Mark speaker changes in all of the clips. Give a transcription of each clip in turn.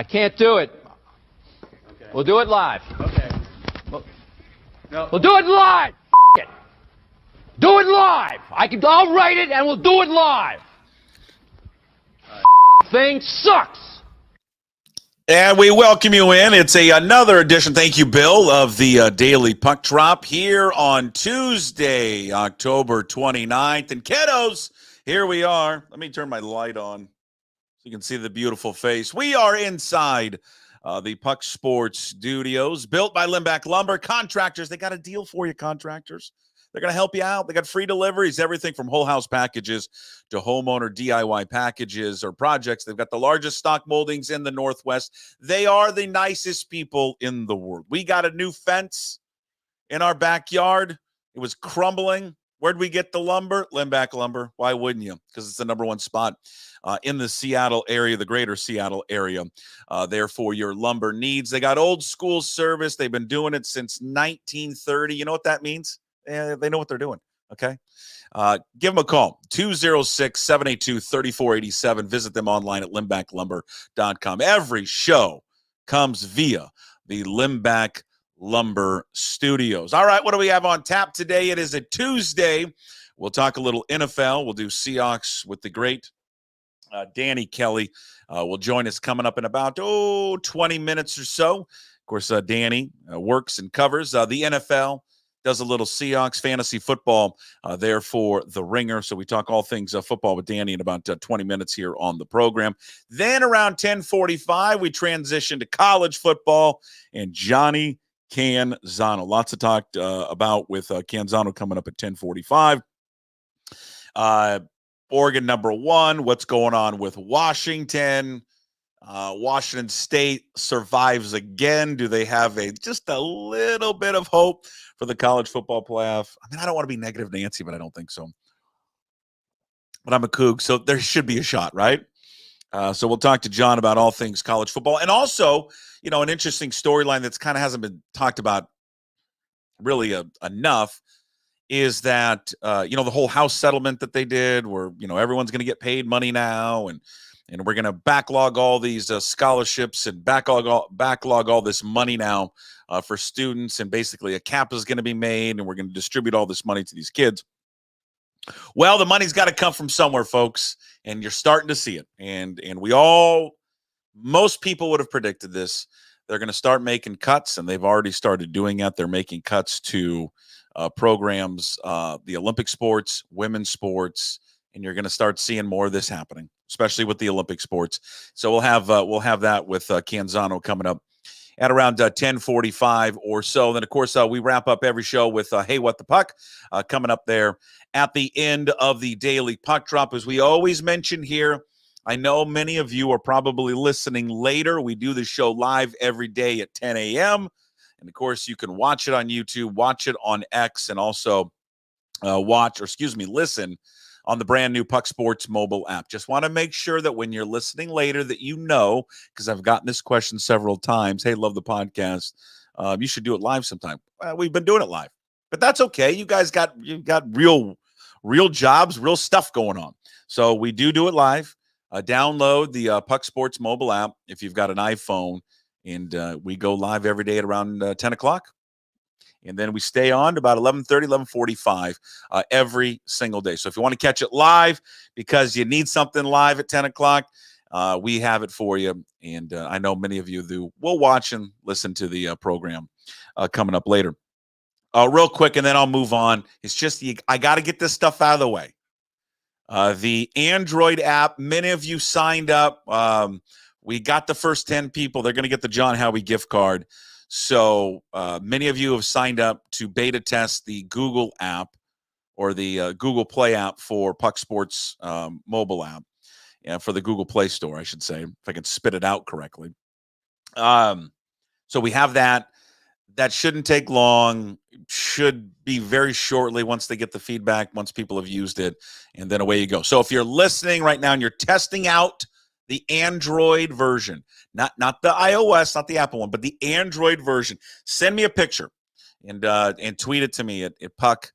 Speaker 1: I can't do it. Okay. We'll do it live.
Speaker 2: Okay.
Speaker 1: We'll do it live. It. Do it live. I'll write it and we'll do it live. Thing sucks.
Speaker 3: And we welcome you in. It's another edition, thank you, Bill, of the Daily Puck Drop here on Tuesday, October 29th. And kiddos, here we are. Let me turn my light on so you can see the beautiful face. We are inside the Puck Sports Studios, built by Limback Lumber. Contractors, they got a deal for you, contractors. They're going to help you out. They got free deliveries, everything from whole house packages to homeowner DIY packages or projects. They've got the largest stock moldings in the Northwest. They are the nicest people in the world. We got a new fence in our backyard. It was crumbling. Where'd we get the lumber? Limback Lumber. Why wouldn't you? Because it's the number one spot in the Seattle area, the greater Seattle area, there for your lumber needs. They got old school service. They've been doing it since 1930. You know what that means? They know what they're doing, okay? Give them a call, 206-782-3487. Visit them online at limbacklumber.com. Every show comes via the Limback Lumber Studios. All right, what do we have on tap today? It is a Tuesday. We'll talk a little NFL. We'll do Seahawks with the great Danny Kelly. Will join us coming up in about 20 minutes or so. Of course, Danny works and covers the NFL. Does a little Seahawks fantasy football there for the Ringer. So we talk all things football with Danny in about 20 minutes here on the program. Then around 10:45, we transition to college football and Johnny Canzano. Lots to talk about with Canzano coming up at 10:45. Oregon #1, what's going on with Washington? Washington State survives again. Do they have just a little bit of hope for the college football playoff? I mean, I don't want to be negative Nancy, but I don't think so. But I'm a Coug, so there should be a shot, right? So we'll talk to John about all things college football. And also, an interesting storyline that's kind of hasn't been talked about really enough is that, the whole house settlement that they did where, everyone's going to get paid money now and we're going to backlog all these scholarships and backlog all this money now for students. And basically a cap is going to be made and we're going to distribute all this money to these kids. Well, the money's got to come from somewhere, folks, and you're starting to see it. And most people would have predicted this. They're going to start making cuts, and they've already started doing that. They're making cuts to programs, the Olympic sports, women's sports, and you're going to start seeing more of this happening, especially with the Olympic sports. So we'll have that with Canzano coming up at around 10:45 or so. Then, of course, we wrap up every show with Hey, What the Puck coming up there at the end of the Daily Puck Drop. As we always mention here, I know many of you are probably listening later. We do the show live every day at 10 a.m. And, of course, you can watch it on YouTube, watch it on X, and also listen on the brand new Puck Sports mobile app. Just want to make sure that when you're listening later that because I've gotten this question several times, hey, love the podcast. You should do it live sometime. We've been doing it live, but that's okay. You guys got real jobs, real stuff going on. So we do it live. Download the Puck Sports mobile app if you've got an iPhone, and we go live every day at around 10 o'clock. And then we stay on to about 11:30, 11:45 every single day. So if you want to catch it live because you need something live at 10 o'clock, we have it for you. And I know many of you will watch and listen to the program coming up later. Real quick, and then I'll move on. It's just I got to get this stuff out of the way. The Android app, many of you signed up. We got the first 10 people. They're going to get the John Howie gift card. So many of you have signed up to beta test the Google app or the Google Play app for Puck Sports mobile app, for the Google Play Store, I should say, if I can spit it out correctly. So we have that. That shouldn't take long. Should be very shortly once they get the feedback, once people have used it, and then away you go. So if you're listening right now and you're testing out the Android version, not the iOS, not the Apple one, but the Android version, send me a picture and tweet it to me at Puck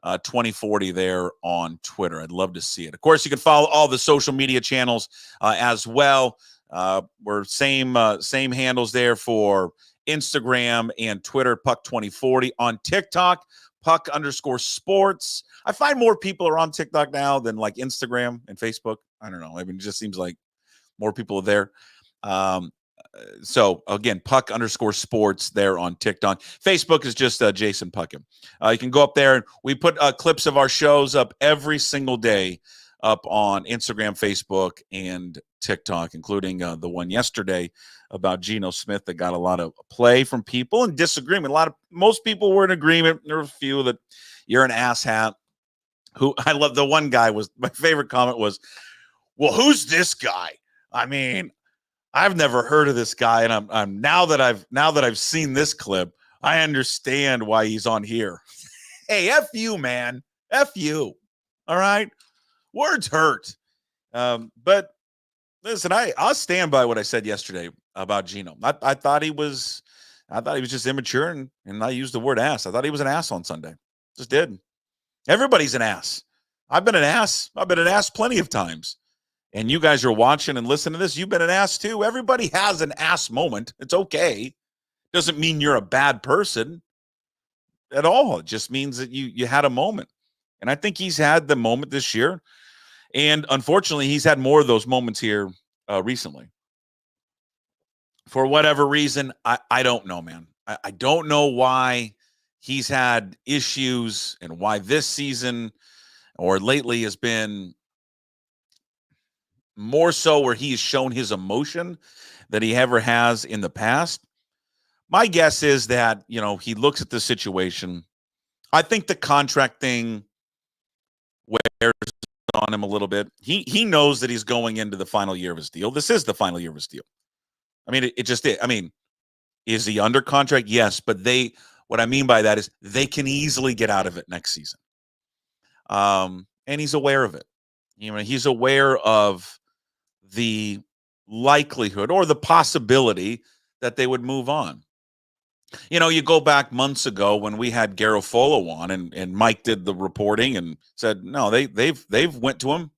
Speaker 3: 2040 there on Twitter. I'd love to see it. Of course, you can follow all the social media channels as well. We're same handles there for Instagram and Twitter, Puck2040. On TikTok, Puck_sports. I find more people are on TikTok now than like Instagram and Facebook. I don't know. I mean, it just seems like more people are there. So again, Puck_sports there on TikTok. Facebook is just Jason Puckett. You can go up there, and we put clips of our shows up every single day up on Instagram, Facebook, and TikTok, including the one yesterday about Geno Smith that got a lot of play from people and disagreement. Most people were in agreement. There were a few that you're an asshat. Who I love. The one guy was my favorite comment was, "Well, who's this guy? I mean, I've never heard of this guy, and I'm now that I've seen this clip, I understand why he's on here." Hey, F you, man. F you. All right. Words hurt. But listen, I'll stand by what I said yesterday about Geno. I thought he was just immature, and I used the word ass. I thought he was an ass on Sunday. Just did. Everybody's an ass. I've been an ass. I've been an ass plenty of times. And you guys are watching and listening to this. You've been an ass too. Everybody has an ass moment. It's okay. Doesn't mean you're a bad person at all. It just means that you had a moment. And I think he's had the moment this year. And unfortunately, he's had more of those moments here recently. For whatever reason, I don't know, man. I don't know why he's had issues and why this season or lately has been more so where he has shown his emotion that he ever has in the past. My guess is that, he looks at the situation. I think the contract thing wears on him a little bit. He knows that he's going into the final year of his deal. This is the final year of his deal. I mean, it just is. I mean, is he under contract? Yes, but what I mean by that is they can easily get out of it next season. And he's aware of it. He's aware of the likelihood or the possibility that they would move on. You go back months ago when we had Garofolo on and Mike did the reporting and said, no, they've went to him.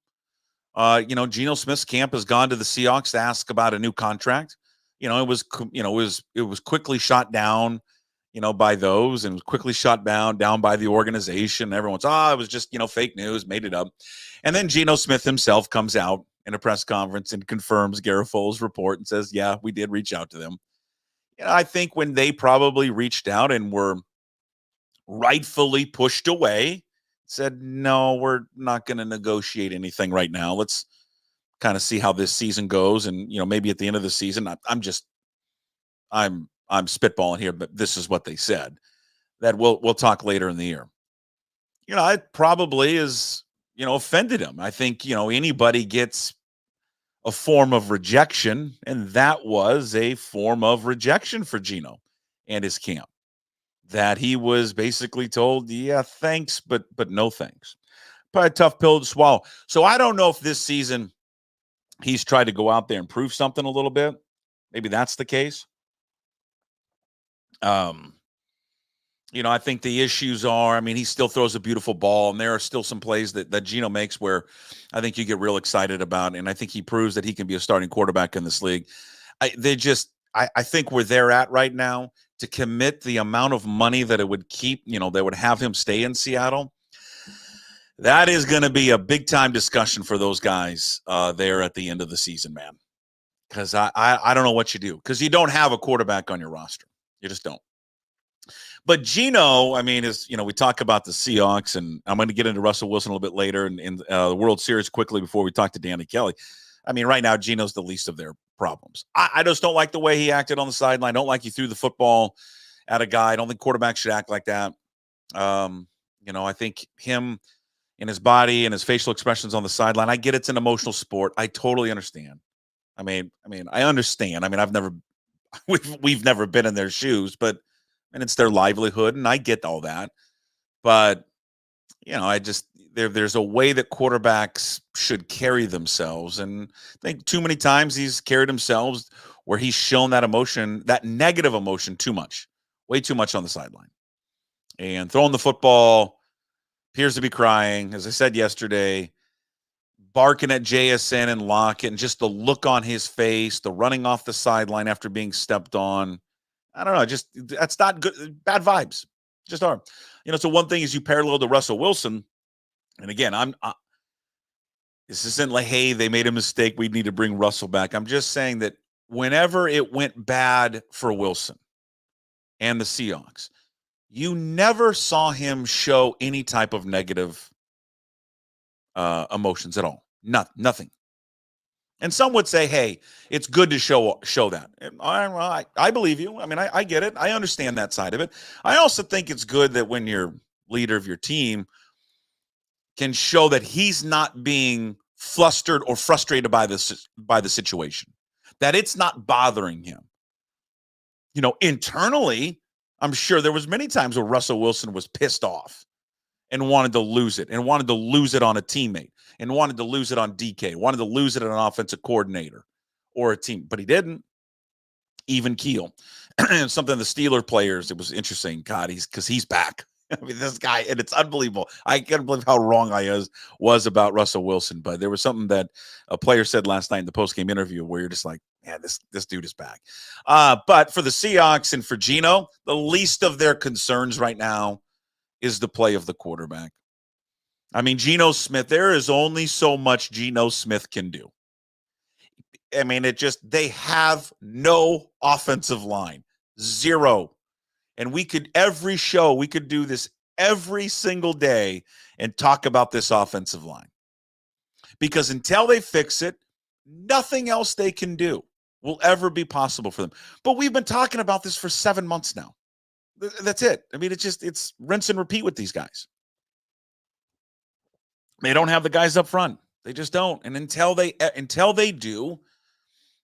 Speaker 3: Geno Smith's camp has gone to the Seahawks to ask about a new contract. It was quickly shot down, by those, and quickly shot down by the organization. Everyone's, it was just, fake news, made it up. And then Geno Smith himself comes out in a press conference and confirms Garofolo's report and says, yeah, we did reach out to them. I think when they probably reached out and were rightfully pushed away, said, no, we're not going to negotiate anything right now. Let's kind of see how this season goes. And, maybe at the end of the season, I'm spitballing here, but this is what they said, that we'll talk later in the year. It probably is, offended him. I think, anybody gets a form of rejection, and that was a form of rejection for Geno and his camp, that he was basically told, yeah, thanks, but no thanks. Probably a tough pill to swallow. So I don't know if this season he's tried to go out there and prove something a little bit. Maybe that's the case. I think the issues are, he still throws a beautiful ball, and there are still some plays that Geno makes where I think you get real excited about, and I think he proves that he can be a starting quarterback in this league. I think where they're at right now, to commit the amount of money that it would keep, that would have him stay in Seattle, that is going to be a big-time discussion for those guys there at the end of the season, man. Because I don't know what you do, because you don't have a quarterback on your roster. You just don't. But Geno, we talk about the Seahawks, and I'm going to get into Russell Wilson a little bit later in the World Series quickly before we talk to Danny Kelly. Right now, Geno's the least of their problems. I just don't like the way he acted on the sideline. I don't like he threw the football at a guy. I don't think quarterbacks should act like that. I think him and his body and his facial expressions on the sideline, I get it's an emotional sport. I totally understand. I understand. We've never been in their shoes, but it's their livelihood, and I get all that. But, there's a way that quarterbacks should carry themselves. And I think too many times he's carried himself where he's shown that emotion, that negative emotion, too much, way too much on the sideline. And throwing the football, appears to be crying. As I said yesterday, barking at JSN and Lockett, and just the look on his face, the running off the sideline after being stepped on. I don't know. Just that's not good. Bad vibes. Just are. So one thing is you parallel to Russell Wilson, and again, this isn't like, hey, they made a mistake, we need to bring Russell back. I'm just saying that whenever it went bad for Wilson and the Seahawks, you never saw him show any type of negative emotions at all. Nothing. And some would say, hey, it's good to show that. And I believe you. I mean, I get it. I understand that side of it. I also think it's good that when you're leader of your team can show that he's not being flustered or frustrated by the situation, that it's not bothering him. Internally, I'm sure there was many times where Russell Wilson was pissed off and wanted to lose it, and wanted to lose it on a teammate, and wanted to lose it on DK, wanted to lose it on an offensive coordinator or a team, but he didn't. Even keel. And something the Steeler players, it was interesting. God, he's back. I mean, this guy, and it's unbelievable. I can't believe how wrong I was about Russell Wilson. But there was something that a player said last night in the postgame interview where you're just like, man, this dude is back. But for the Seahawks and for Geno, the least of their concerns right now is the play of the quarterback. I mean, Geno Smith, there is only so much Geno Smith can do. I mean, they have no offensive line. Zero. And we could do this every single day and talk about this offensive line. Because until they fix it, nothing else they can do will ever be possible for them. But we've been talking about this for 7 months now. That's it. I mean, it's rinse and repeat with these guys. They don't have the guys up front. They just don't. And until they do,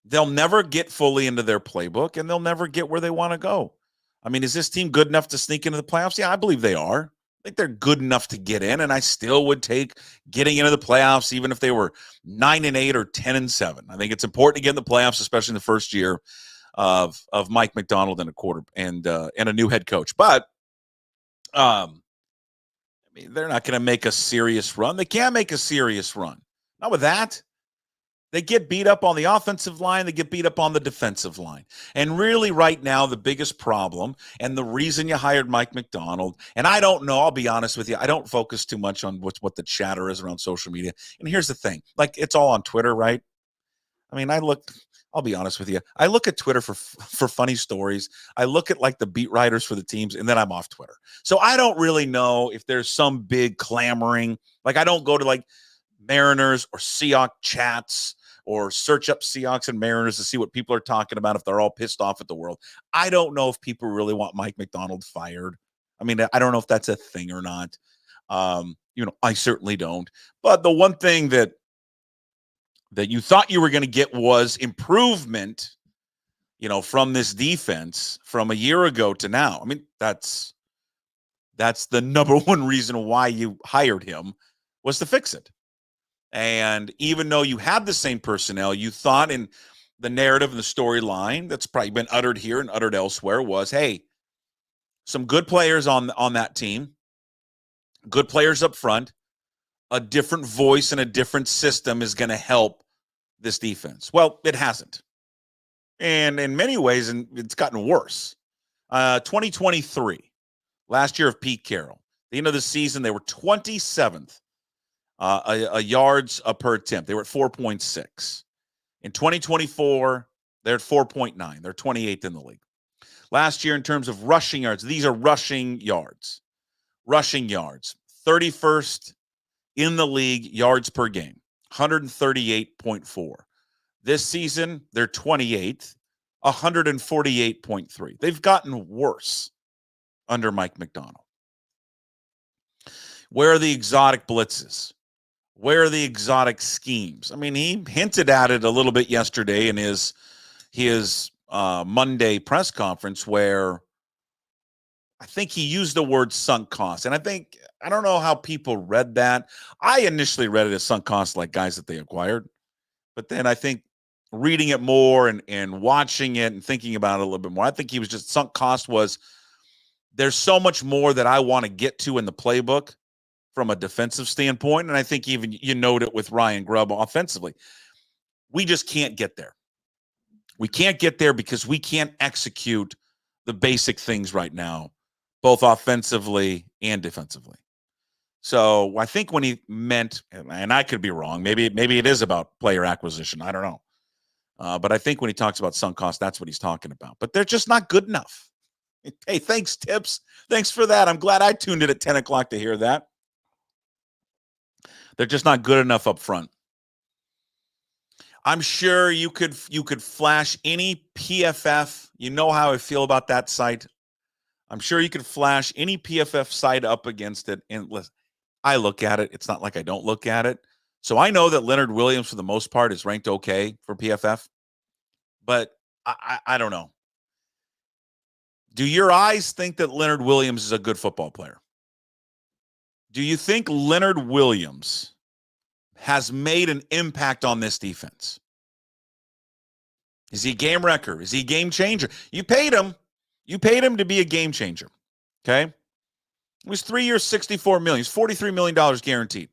Speaker 3: they'll never get fully into their playbook, and they'll never get where they want to go. I mean, is this team good enough to sneak into the playoffs? Yeah, I believe they are. I think they're good enough to get in, and I still would take getting into the playoffs, even if they were 9-8 or 10-7. I think it's important to get in the playoffs, especially in the first year of Mike Macdonald and a new head coach. But I mean, they're not going to make a serious run. They can't make a serious run. Not with that. They get beat up on the offensive line. They get beat up on the defensive line. And really right now, the biggest problem and the reason you hired Mike Macdonald, and I don't know, I'll be honest with you, I don't focus too much on what the chatter is around social media. And here's the thing, like it's all on Twitter, right? I mean, I'll be honest with you. I look at Twitter for funny stories. I look at like the beat writers for the teams, and then I'm off Twitter. So I don't really know if there's some big clamoring. Like I don't go to like Mariners or Seahawks chats or search up Seahawks and Mariners to see what people are talking about if they're all pissed off at the world. I don't know if people really want Mike Macdonald fired. I mean, I don't know if that's a thing or not. I certainly don't. But the one thing that you thought you were going to get was improvement, from this defense from a year ago to now. I mean, that's the number one reason why you hired him, was to fix it. And even though you had the same personnel, you thought in the narrative and the storyline that's probably been uttered here and uttered elsewhere was, hey, some good players on that team, good players up front, a different voice and a different system is going to help this defense. Well, it hasn't. And in many ways, it's gotten worse. 2023, last year of Pete Carroll, the end of the season, they were 27th. Yards per attempt. They were at 4.6. In 2024, they're at 4.9. They're 28th in the league. Last year, in terms of rushing yards, these are rushing yards. Rushing yards. 31st in the league, yards per game. 138.4. This season, they're 28th. 148.3. They've gotten worse under Mike Macdonald. Where are the exotic blitzes? Where are the exotic schemes? I mean, he hinted at it a little bit yesterday in his Monday press conference, where I think he used the word sunk cost. And I don't know how people read that. I initially read it as sunk cost, like guys that they acquired. But then I think reading it more and watching it and thinking about it a little bit more, I think he was just sunk cost was, there's so much more that I want to get to in the playbook from a defensive standpoint, and I think even you note it with Ryan Grubb offensively. We just can't get there. We can't get there because we can't execute the basic things right now, both offensively and defensively. So I think when he meant, and I could be wrong, maybe it is about player acquisition. I don't know. But I think when he talks about sunk cost, that's what he's talking about. But they're just not good enough. Hey, thanks, Tips. Thanks for that. I'm glad I tuned in at 10 o'clock to hear that. They're just not good enough up front. I'm sure you could flash any PFF. You know how I feel about that site. I'm sure you could flash any PFF site up against it. And listen, I look at it. It's not like I don't look at it. So I know that Leonard Williams, for the most part, is ranked okay for PFF. But I don't know. Do your eyes think that Leonard Williams is a good football player? Do you think Leonard Williams has made an impact on this defense? Is he a game wrecker? Is he a game changer? You paid him. You paid him to be a game changer. Okay? It was 3 years, $64 million. It's $43 million guaranteed.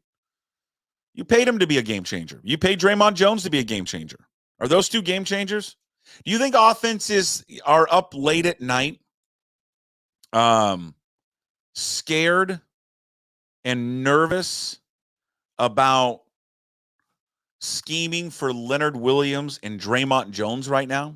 Speaker 3: You paid him to be a game changer. You paid Draymond Jones to be a game changer. Are those two game changers? Do you think offenses are up late at night, scared and nervous about scheming for Leonard Williams and Draymond Jones right now?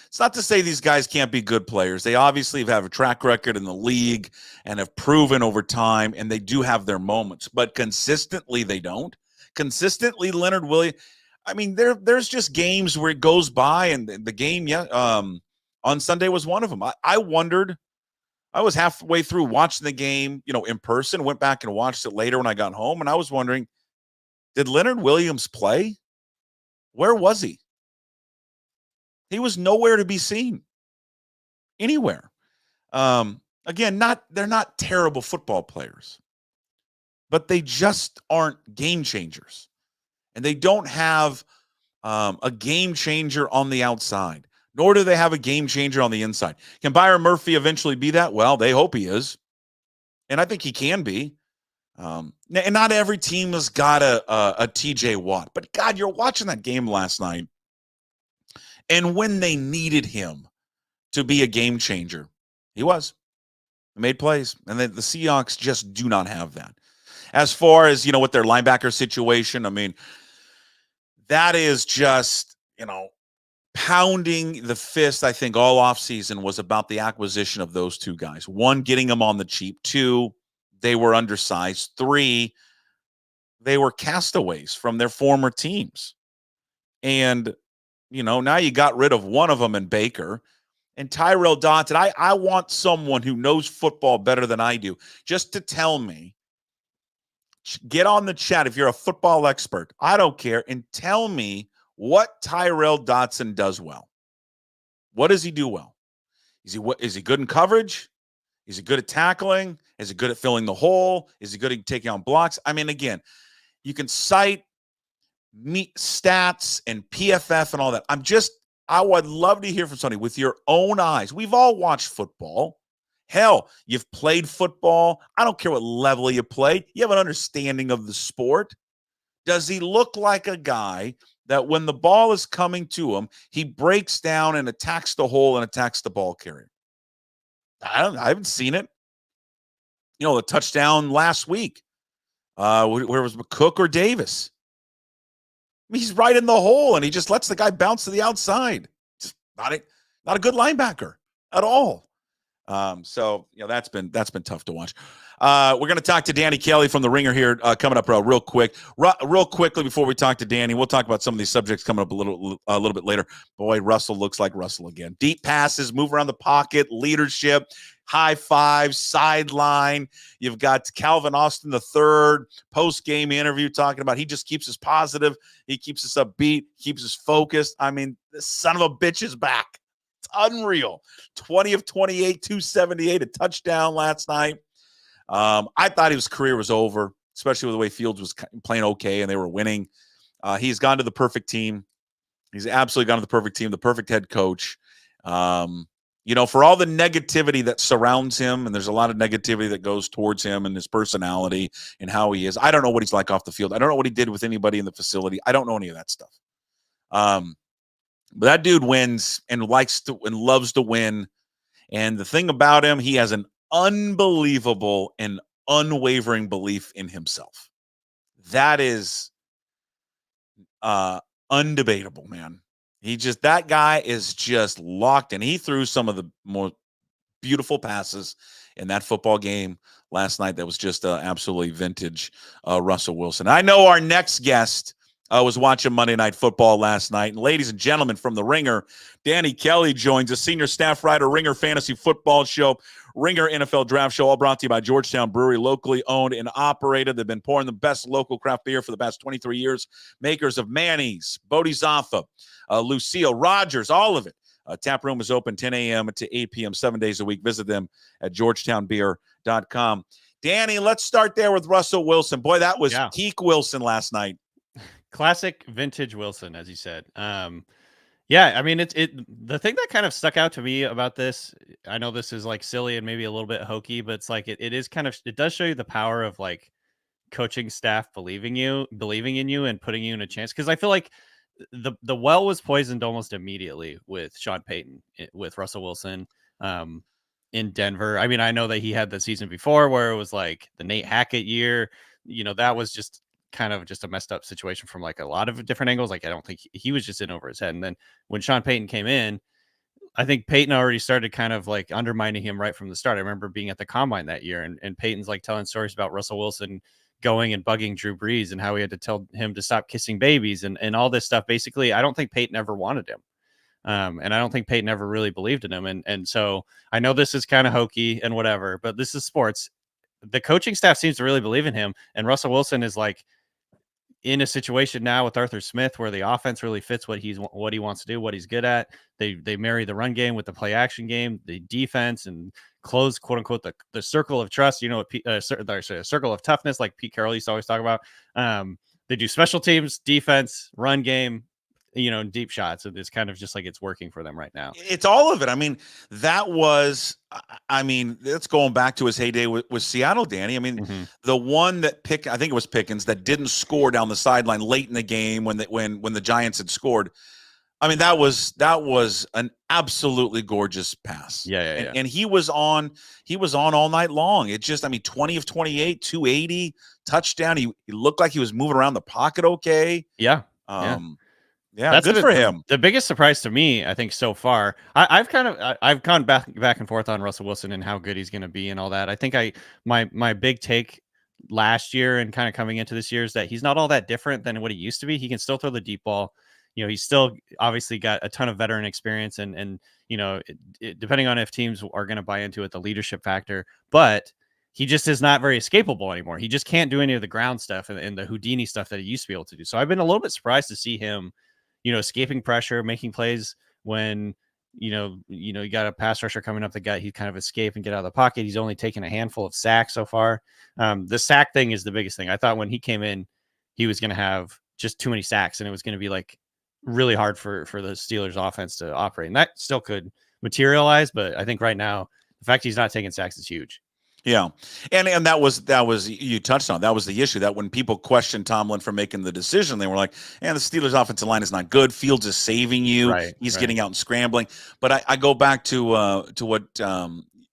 Speaker 3: It's not to say these guys can't be good players. They obviously have a track record in the league and have proven over time, and they do have their moments. But consistently, they don't. Consistently, Leonard Williams, I mean, there's just games where it goes by, and the game on Sunday was one of them. I wondered. I was halfway through watching the game, in person, went back and watched it later when I got home, and I was wondering, did Leonard Williams play? Where was he? He was nowhere to be seen. Anywhere. Again, they're not terrible football players, but they just aren't game changers. And they don't have a game changer on the outside, nor do they have a game changer on the inside. Can Byron Murphy eventually be that? Well, they hope he is. And I think he can be. And not every team has got a TJ Watt. But, God, you're watching that game last night. And when they needed him to be a game changer, he was. He made plays. And the Seahawks just do not have that. As far as, with their linebacker situation, I mean, that is just, pounding the fist, I think, all offseason was about the acquisition of those two guys. One, getting them on the cheap. Two, they were undersized. Three, they were castaways from their former teams. And, now you got rid of one of them in Baker. And Tyrel Dodson, I want someone who knows football better than I do just to tell me, get on the chat if you're a football expert. I don't care. And tell me what Tyrel Dodson does well. What does he do well? Is he good in coverage? Is he good at tackling? Is he good at filling the hole? Is he good at taking on blocks? I mean, again, you can cite stats and PFF and all that. I would love to hear from somebody with your own eyes. We've all watched football. Hell, you've played football. I don't care what level you played. You have an understanding of the sport. Does he look like a guy that when the ball is coming to him, he breaks down and attacks the hole and attacks the ball carrier? I haven't seen it. The touchdown last week. Where was Cook or Davis? I mean, he's right in the hole, and he just lets the guy bounce to the outside. Just not a good linebacker at all. So that's been tough to watch. We're going to talk to Danny Kelly from the Ringer here coming up real quick. Real quickly before we talk to Danny, we'll talk about some of these subjects coming up a little bit later. Boy, Russell looks like Russell again. Deep passes, move around the pocket, leadership, high five, sideline. You've got Calvin Austin III post-game interview talking about he just keeps us positive. He keeps us upbeat, keeps us focused. I mean, this son of a bitch is back. It's unreal. 20 of 28, 278, a touchdown last night. I thought his career was over, especially with the way Fields was playing okay and they were winning. He's gone to the perfect team. He's absolutely gone to the perfect team, the perfect head coach. for all the negativity that surrounds him, and there's a lot of negativity that goes towards him and his personality and how he is. I don't know what he's like off the field. I don't know what he did with anybody in the facility. I don't know any of that stuff. But that dude wins and likes to and loves to win. And the thing about him, he has an unbelievable and unwavering belief in himself. That is undebatable, man. That guy is just locked in. He threw some of the more beautiful passes in that football game last night. That was just absolutely vintage Russell Wilson. I know our next guest was watching Monday Night Football last night. And ladies and gentlemen, from the Ringer, Danny Kelly joins us, senior staff writer, Ringer Fantasy Football Show, Ringer NFL Draft Show, all brought to you by Georgetown Brewery, locally owned and operated. They've been pouring the best local craft beer for the past 23 years. Makers of Manny's, Bodhisattva, Lucille, Rogers, all of it. Tap room is open 10 a.m. to 8 p.m. 7 days a week. Visit them at georgetownbeer.com. Danny, let's start there with Russell Wilson. Boy, that was peak Wilson last night.
Speaker 2: Classic vintage Wilson, as you said. I mean, the thing that kind of stuck out to me about this, I know this is like silly and maybe a little bit hokey, but it's like it does show you the power of like coaching staff believing in you and putting you in a chance. Because I feel like the well was poisoned almost immediately with Sean Payton, with Russell Wilson in Denver. I mean, I know that he had the season before where it was like the Nate Hackett year. That was just kind of just a messed up situation from like a lot of different angles. Like, I don't think he was just in over his head. And then when Sean Payton came in, I think Payton already started kind of like undermining him right from the start. I remember being at the combine that year and Payton's like telling stories about Russell Wilson going and bugging Drew Brees and how he had to tell him to stop kissing babies and all this stuff. Basically, I don't think Payton ever wanted him. And I don't think Payton ever really believed in him. And so I know this is kind of hokey and whatever, but this is sports. The coaching staff seems to really believe in him. And Russell Wilson is like in a situation now with Arthur Smith where the offense really fits what he wants to do, what he's good at. They marry the run game with the play action game, the defense, and close, quote unquote, the circle of trust, circle of toughness, like Pete Carroll used to always talk about. They do special teams, defense, run game, deep shots. It's kind of just like it's working for them right now.
Speaker 3: It's all of it. I mean, that's going back to his heyday with Seattle, Danny. I mean, the one that I think it was Pickens that didn't score down the sideline late in the game when the Giants had scored. I mean, that was an absolutely gorgeous pass.
Speaker 2: Yeah.
Speaker 3: And he was on all night long. It just, 20 of 28, 280, touchdown. He looked like he was moving around the pocket okay.
Speaker 2: Yeah.
Speaker 3: Yeah, that's good for him.
Speaker 2: The biggest surprise to me, I think, so far, I've gone back and forth on Russell Wilson and how good he's going to be and all that. I think my big take last year and kind of coming into this year is that he's not all that different than what he used to be. He can still throw the deep ball. He's still obviously got a ton of veteran experience and depending on if teams are going to buy into it, the leadership factor, but he just is not very escapable anymore. He just can't do any of the ground stuff and the Houdini stuff that he used to be able to do. So I've been a little bit surprised to see him, escaping pressure, making plays when, you got a pass rusher coming up the gut. He kind of escape and get out of the pocket. He's only taken a handful of sacks so far. The sack thing is the biggest thing. I thought when he came in, he was going to have just too many sacks and it was going to be like really hard for the Steelers offense to operate. And that still could materialize. But I think right now, the fact he's not taking sacks is huge.
Speaker 3: Yeah. And that was you touched on. That was the issue, that when people questioned Tomlin for making the decision, they were like, the Steelers offensive line is not good. Fields is saving you.
Speaker 2: Right,
Speaker 3: He's getting out and scrambling. But I go back to what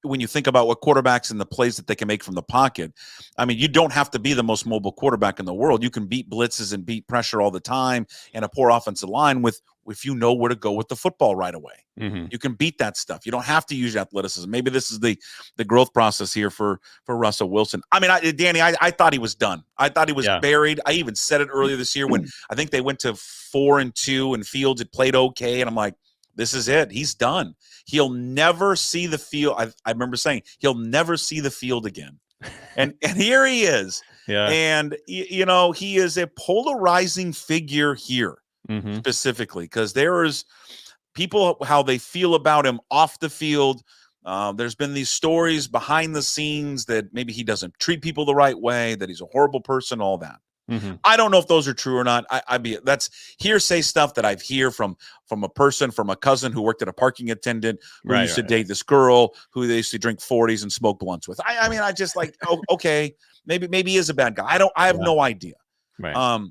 Speaker 3: when you think about what quarterbacks and the plays that they can make from the pocket, you don't have to be the most mobile quarterback in the world. You can beat blitzes and beat pressure all the time and a poor offensive line if you know where to go with the football right away. You can beat that stuff. You don't have to use athleticism. Maybe this is the growth process here for Russell Wilson. Danny, I thought he was done. I thought he was buried. I even said it earlier this year when I think they went to 4-2 and Fields had played okay. And I'm like, this is it. He's done. He'll never see the field. I remember saying he'll never see the field again. And here he is.
Speaker 2: Yeah.
Speaker 3: And, he is a polarizing figure here. Specifically, because there is people how they feel about him off the field. There's been these stories behind the scenes that maybe he doesn't treat people the right way, that he's a horrible person, all that. I don't know if those are true or not. That's hearsay stuff that I've heard from a person, from a cousin who worked at a parking attendant who used to date this girl who they used to drink 40s and smoke blunts with. I mean, I just like, okay, maybe he is a bad guy. I have no idea.
Speaker 2: Right.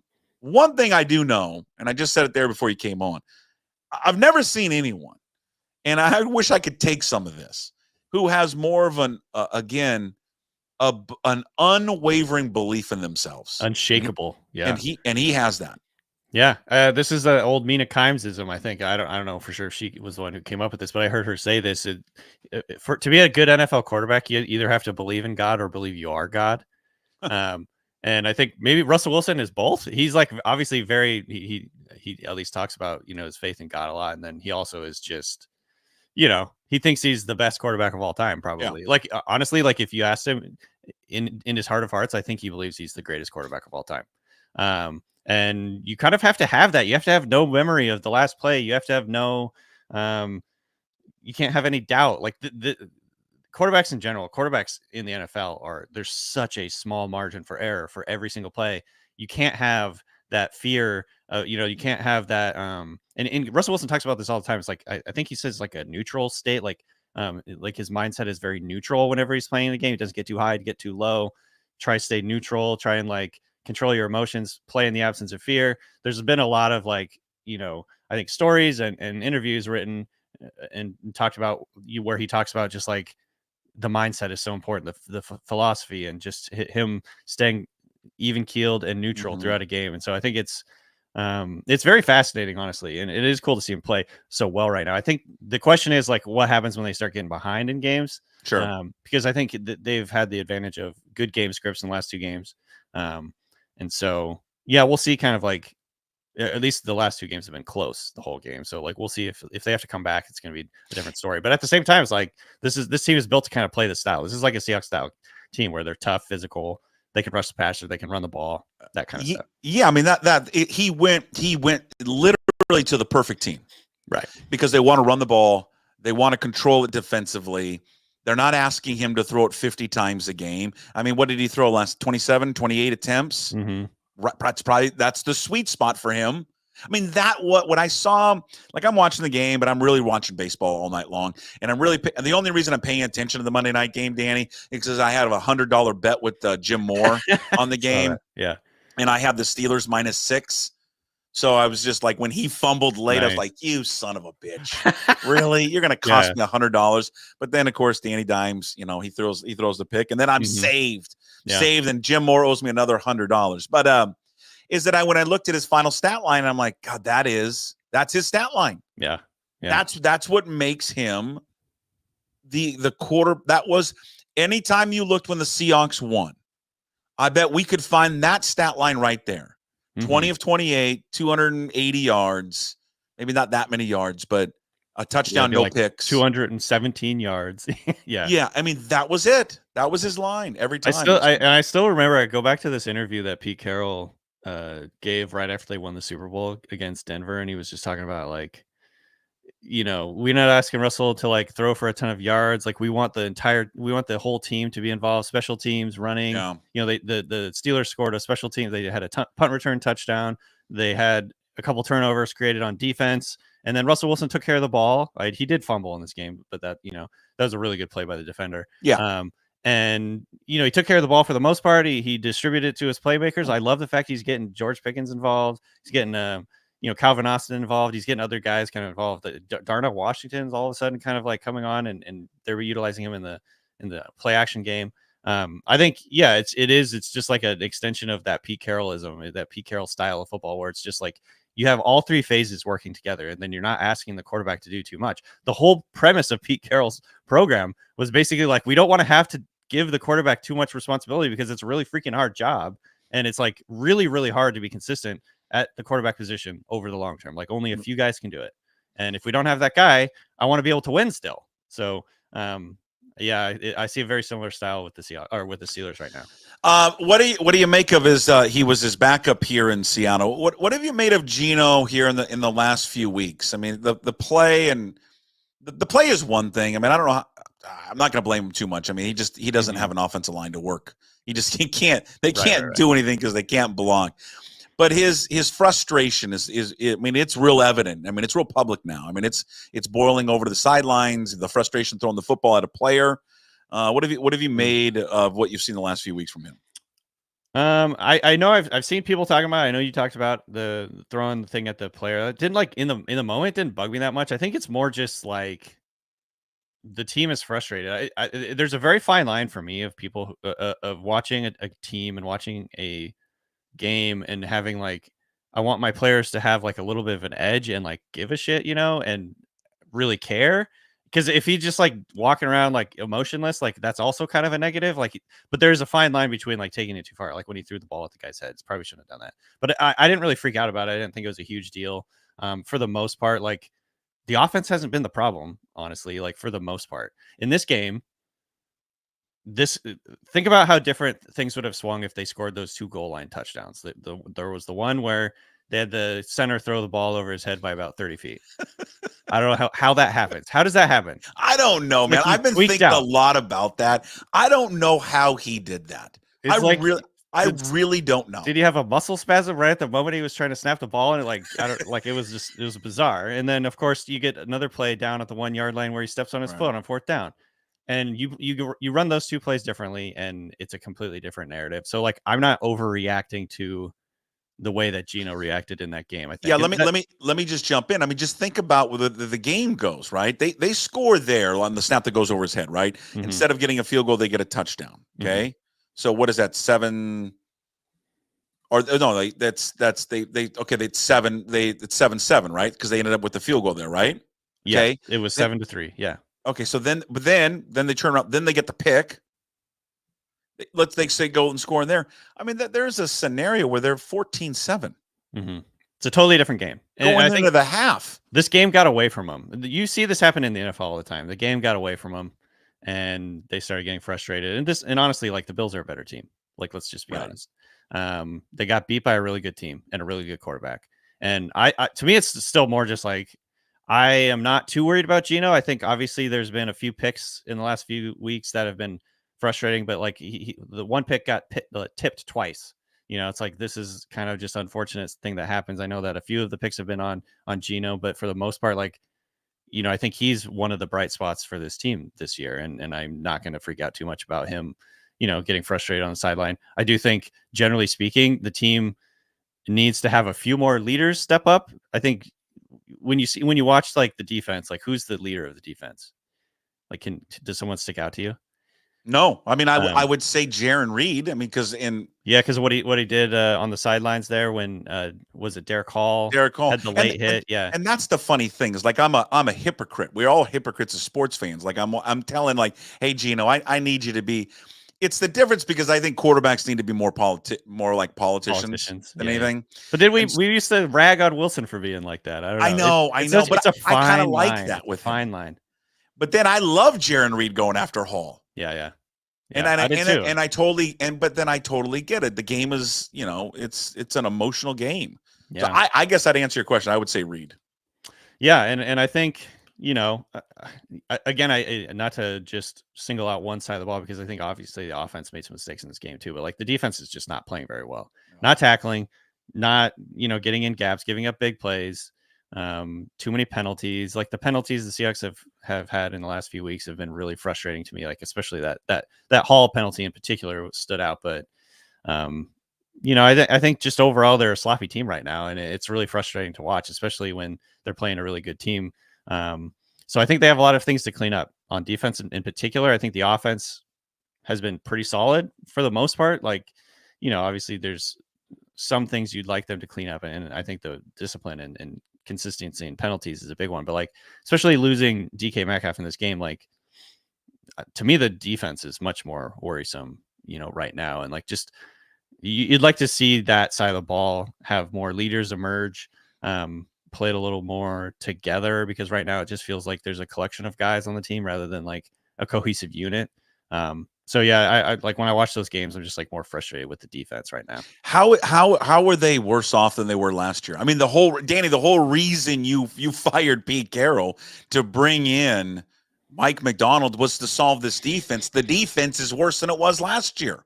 Speaker 3: One thing I do know, and I just said it there before you came on, I've never seen anyone, and I wish I could take some of this, who has more of an an unwavering belief in themselves,
Speaker 2: unshakable.
Speaker 3: And he has that.
Speaker 2: Yeah, this is an old Mina Kimes-ism, I think. I don't know for sure if she was the one who came up with this, but I heard her say this. To be a good NFL quarterback, you either have to believe in God or believe you are God. And I think maybe Russell Wilson is both. He's like obviously very he at least talks about his faith in God a lot, and then he also is just he thinks he's the best quarterback of all time, probably. Yeah. Like honestly, like if you asked him in his heart of hearts, I think he believes he's the greatest quarterback of all time. And you kind of have to have that. You have to have no memory of the last play. You have to have no, you can't have any doubt. Like the quarterbacks in general, quarterbacks in the NFL there's such a small margin for error for every single play. You can't have that fear. You can't have that. And Russell Wilson talks about this all the time. It's like I think he says like a neutral state, like his mindset is very neutral whenever he's playing the game. He doesn't get too high, get too low. Try to stay neutral. Try and like control your emotions. Play in the absence of fear. There's been a lot of like I think stories and interviews written and talked about where he talks about just like the mindset is so important, the philosophy, and just him staying even keeled and neutral throughout a game. And so I think it's very fascinating, honestly, and it is cool to see him play so well right now. I think the question is like, what happens when they start getting behind in games?
Speaker 3: Sure.
Speaker 2: Because I think they've had the advantage of good game scripts in the last two games. And so, yeah, we'll see kind of like, at least the last two games have been close the whole game. So like, we'll see if they have to come back, it's going to be a different story. But at the same time, it's like, this team is built to kind of play the style. This is like a Seahawks style team where they're tough, physical. They can rush the passer, they can run the ball, that kind of stuff.
Speaker 3: Yeah, I mean he went literally to the perfect team,
Speaker 2: right? Because
Speaker 3: they want to run the ball, they want to control it defensively. They're not asking him to throw it 50 times a game. I mean, what did he throw last 27, 28 attempts? That's the sweet spot for him. I mean, what I saw, like I'm watching the game, but I'm really watching baseball all night long. And the only reason I'm paying attention to the Monday night game, Danny, is because I had a $100 bet with Jim Moore on the game.
Speaker 2: Yeah.
Speaker 3: And I had the Steelers -6. So I was just like, when he fumbled late, I was like, you son of a bitch. Really? You're going to cost me $100. But then, of course, Danny Dimes, he throws the pick. And then I'm saved. And Jim Moore owes me another $100. But is that when I looked at his final stat line, I'm like, God, that's his stat line.
Speaker 2: Yeah.
Speaker 3: That's what makes him the quarter. That was anytime you looked when the Seahawks won, I bet we could find that stat line right there. 20 of 28, 280 yards, maybe not that many yards, but a touchdown, no picks.
Speaker 2: 217 yards.
Speaker 3: Yeah. I mean, that was it. That was his line every time.
Speaker 2: I still remember, I go back to this interview that Pete Carroll gave right after they won the Super Bowl against Denver, and he was just talking about like, we're not asking Russell to like throw for a ton of yards. Like we want the whole team to be involved, special teams, running.
Speaker 3: Yeah.
Speaker 2: The Steelers scored a special team. They had a punt return touchdown. They had a couple turnovers created on defense, and then Russell Wilson took care of the ball. Right? He did fumble in this game, but that was a really good play by the defender.
Speaker 3: Yeah.
Speaker 2: And he took care of the ball for the most part. He distributed it to his playmakers. I love the fact he's getting George Pickens involved. He's getting Calvin Austin involved. He's getting other guys kind of involved. Darnell Washington's all of a sudden kind of like coming on, and they're utilizing him in the play action game. I think it's just like an extension of that Pete Carrollism, that Pete Carroll style of football, where it's just like you have all three phases working together, and then you're not asking the quarterback to do too much. The whole premise of Pete Carroll's program was basically like, we don't want to have to give the quarterback too much responsibility because it's a really freaking hard job. And it's like really, really hard to be consistent at the quarterback position over the long term. Like only a few guys can do it. And if we don't have that guy, I want to be able to win still. So, I see a very similar style with the Steelers right now.
Speaker 3: What do you make of he was his backup here in Seattle? What have you made of Geno here in the last few weeks? I mean, the play and the play is one thing. I mean, I don't know I'm not going to blame him too much. I mean, he doesn't have an offensive line to work. They can't do anything because they can't belong. But his frustration is I mean, it's real evident. I mean, it's real public now. I mean, it's boiling over to the sidelines. The frustration throwing the football at a player. What have you made of what you've seen the last few weeks from him?
Speaker 2: I know I've seen people talking about it. I know you talked about the throwing the thing at the player. It didn't like in the moment, it didn't bug me that much. I think it's more just like the team is frustrated. There's a very fine line for me of people of watching a team and watching a game and having like, I want my players to have like a little bit of an edge and like give a shit, and really care. Because if he's just like walking around like emotionless, like that's also kind of a negative. Like, but there's a fine line between like taking it too far. Like when he threw the ball at the guy's head, probably shouldn't have done that. But I didn't really freak out about it. I didn't think it was a huge deal. For the most part, like the offense hasn't been the problem, honestly. Like for the most part in this game, think about how different things would have swung if they scored those 2 goal line touchdowns. There was the one where they had the center throw the ball over his head by about 30 feet. I don't know how that happens. How does that happen?
Speaker 3: I don't know, man. I've been thinking a lot about that. I don't know how he did that. I really don't know.
Speaker 2: Did he have a muscle spasm right at the moment he was trying to snap the ball? And it was bizarre. And then of course you get another play down at the 1 yard line where he steps on his foot on 4th down. And you run those 2 plays differently, and it's a completely different narrative. So like, I'm not overreacting to the way that Gino reacted in that game. I think.
Speaker 3: Yeah, let me just jump in. I mean, just think about where the game goes, right? They score there on the snap that goes over his head, right? Mm-hmm. Instead of getting a field goal, they get a touchdown. Okay, mm-hmm. So what is that? 7? Or no, it's 7-7, right? Because they ended up with the field goal there, right?
Speaker 2: Yeah, okay. It was 7-3. Yeah.
Speaker 3: Okay, so then they turn around, then they get the pick. They say go and score in there. I mean, there's a scenario where they're 14-7.
Speaker 2: Mm-hmm. It's a totally different game. And
Speaker 3: going into the half.
Speaker 2: This game got away from them. You see this happen in the NFL all the time. The game got away from them, and they started getting frustrated. And honestly, like the Bills are a better team. Like, let's just be honest. They got beat by a really good team and a really good quarterback. And to me, it's still more just like, I am not too worried about Gino. I think obviously there's been a few picks in the last few weeks that have been frustrating, but like the one pick got tipped twice. It's like, this is kind of just unfortunate thing that happens. I know that a few of the picks have been on Gino, but for the most part, like, I think he's one of the bright spots for this team this year. And I'm not going to freak out too much about him, getting frustrated on the sideline. I do think, generally speaking, the team needs to have a few more leaders step up. I think when you watch like the defense, like who's the leader of the defense? Like, does someone stick out to you?
Speaker 3: No, I mean, I would say Jaron Reed. I mean, because
Speaker 2: what he did on the sidelines there when was it Derek Hall?
Speaker 3: Derek Hall
Speaker 2: had the late hit, yeah.
Speaker 3: And that's the funny thing is, like, I'm a hypocrite. We're all hypocrites as sports fans. Like, I'm telling, like, hey Gino, I need you to be. It's the difference because I think quarterbacks need to be more like politicians than anything.
Speaker 2: But we used to rag on Wilson for being like that. I don't know.
Speaker 3: I know, but
Speaker 2: it's a fine
Speaker 3: I kind of
Speaker 2: line.
Speaker 3: like that with
Speaker 2: fine
Speaker 3: him.
Speaker 2: Line.
Speaker 3: But then I love Jaron Reed going after Hall.
Speaker 2: Yeah.
Speaker 3: And I totally get it. The game is, it's an emotional game. Yeah. So I guess I'd answer your question. I would say Reed.
Speaker 2: Yeah, and I think, again, I not to just single out one side of the ball, because I think obviously the offense made some mistakes in this game too, but like the defense is just not playing very well. Not tackling, not, getting in gaps, giving up big plays. Too many penalties. Like the penalties the Seahawks have had in the last few weeks have been really frustrating to me. Like especially that Hall penalty in particular stood out. But I think just overall they're a sloppy team right now, and it's really frustrating to watch, especially when they're playing a really good team. So I think they have a lot of things to clean up on defense in particular. I think the offense has been pretty solid for the most part. Like, obviously there's some things you'd like them to clean up, and I think the discipline and consistency and penalties is a big one. But like, especially losing DK Metcalf in this game, like to me the defense is much more worrisome, right now. And like, just you'd like to see that side of the ball have more leaders emerge, played a little more together, because right now it just feels like there's a collection of guys on the team rather than like a cohesive unit. So yeah, I like when I watch those games, I'm just like more frustrated with the defense right now.
Speaker 3: How were they worse off than they were last year? I mean, the whole reason you fired Pete Carroll to bring in Mike Macdonald was to solve this defense. The defense is worse than it was last year.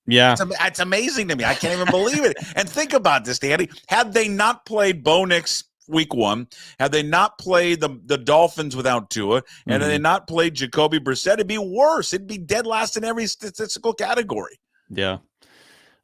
Speaker 2: Yeah.
Speaker 3: It's amazing to me. I can't even believe it. And think about this, Danny. Had they not played Bo Nix week 1, had they not played the Dolphins without Tua, and had they not played Jacoby Brissett, it'd be worse. It'd be dead last in every statistical category.
Speaker 2: Yeah.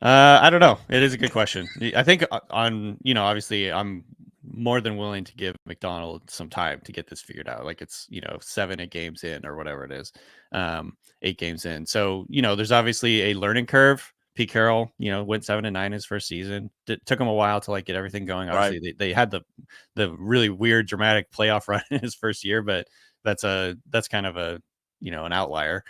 Speaker 2: I don't know. It is a good question. I think obviously I'm more than willing to give Macdonald some time to get this figured out. Like it's, 7-8 games in or whatever it is, 8 games in. So, there's obviously a learning curve. Pete Carroll, went 7-9 his first season. It took him a while to get everything going. Obviously, they had the really weird, dramatic playoff run in his first year, but that's kind of a an outlier.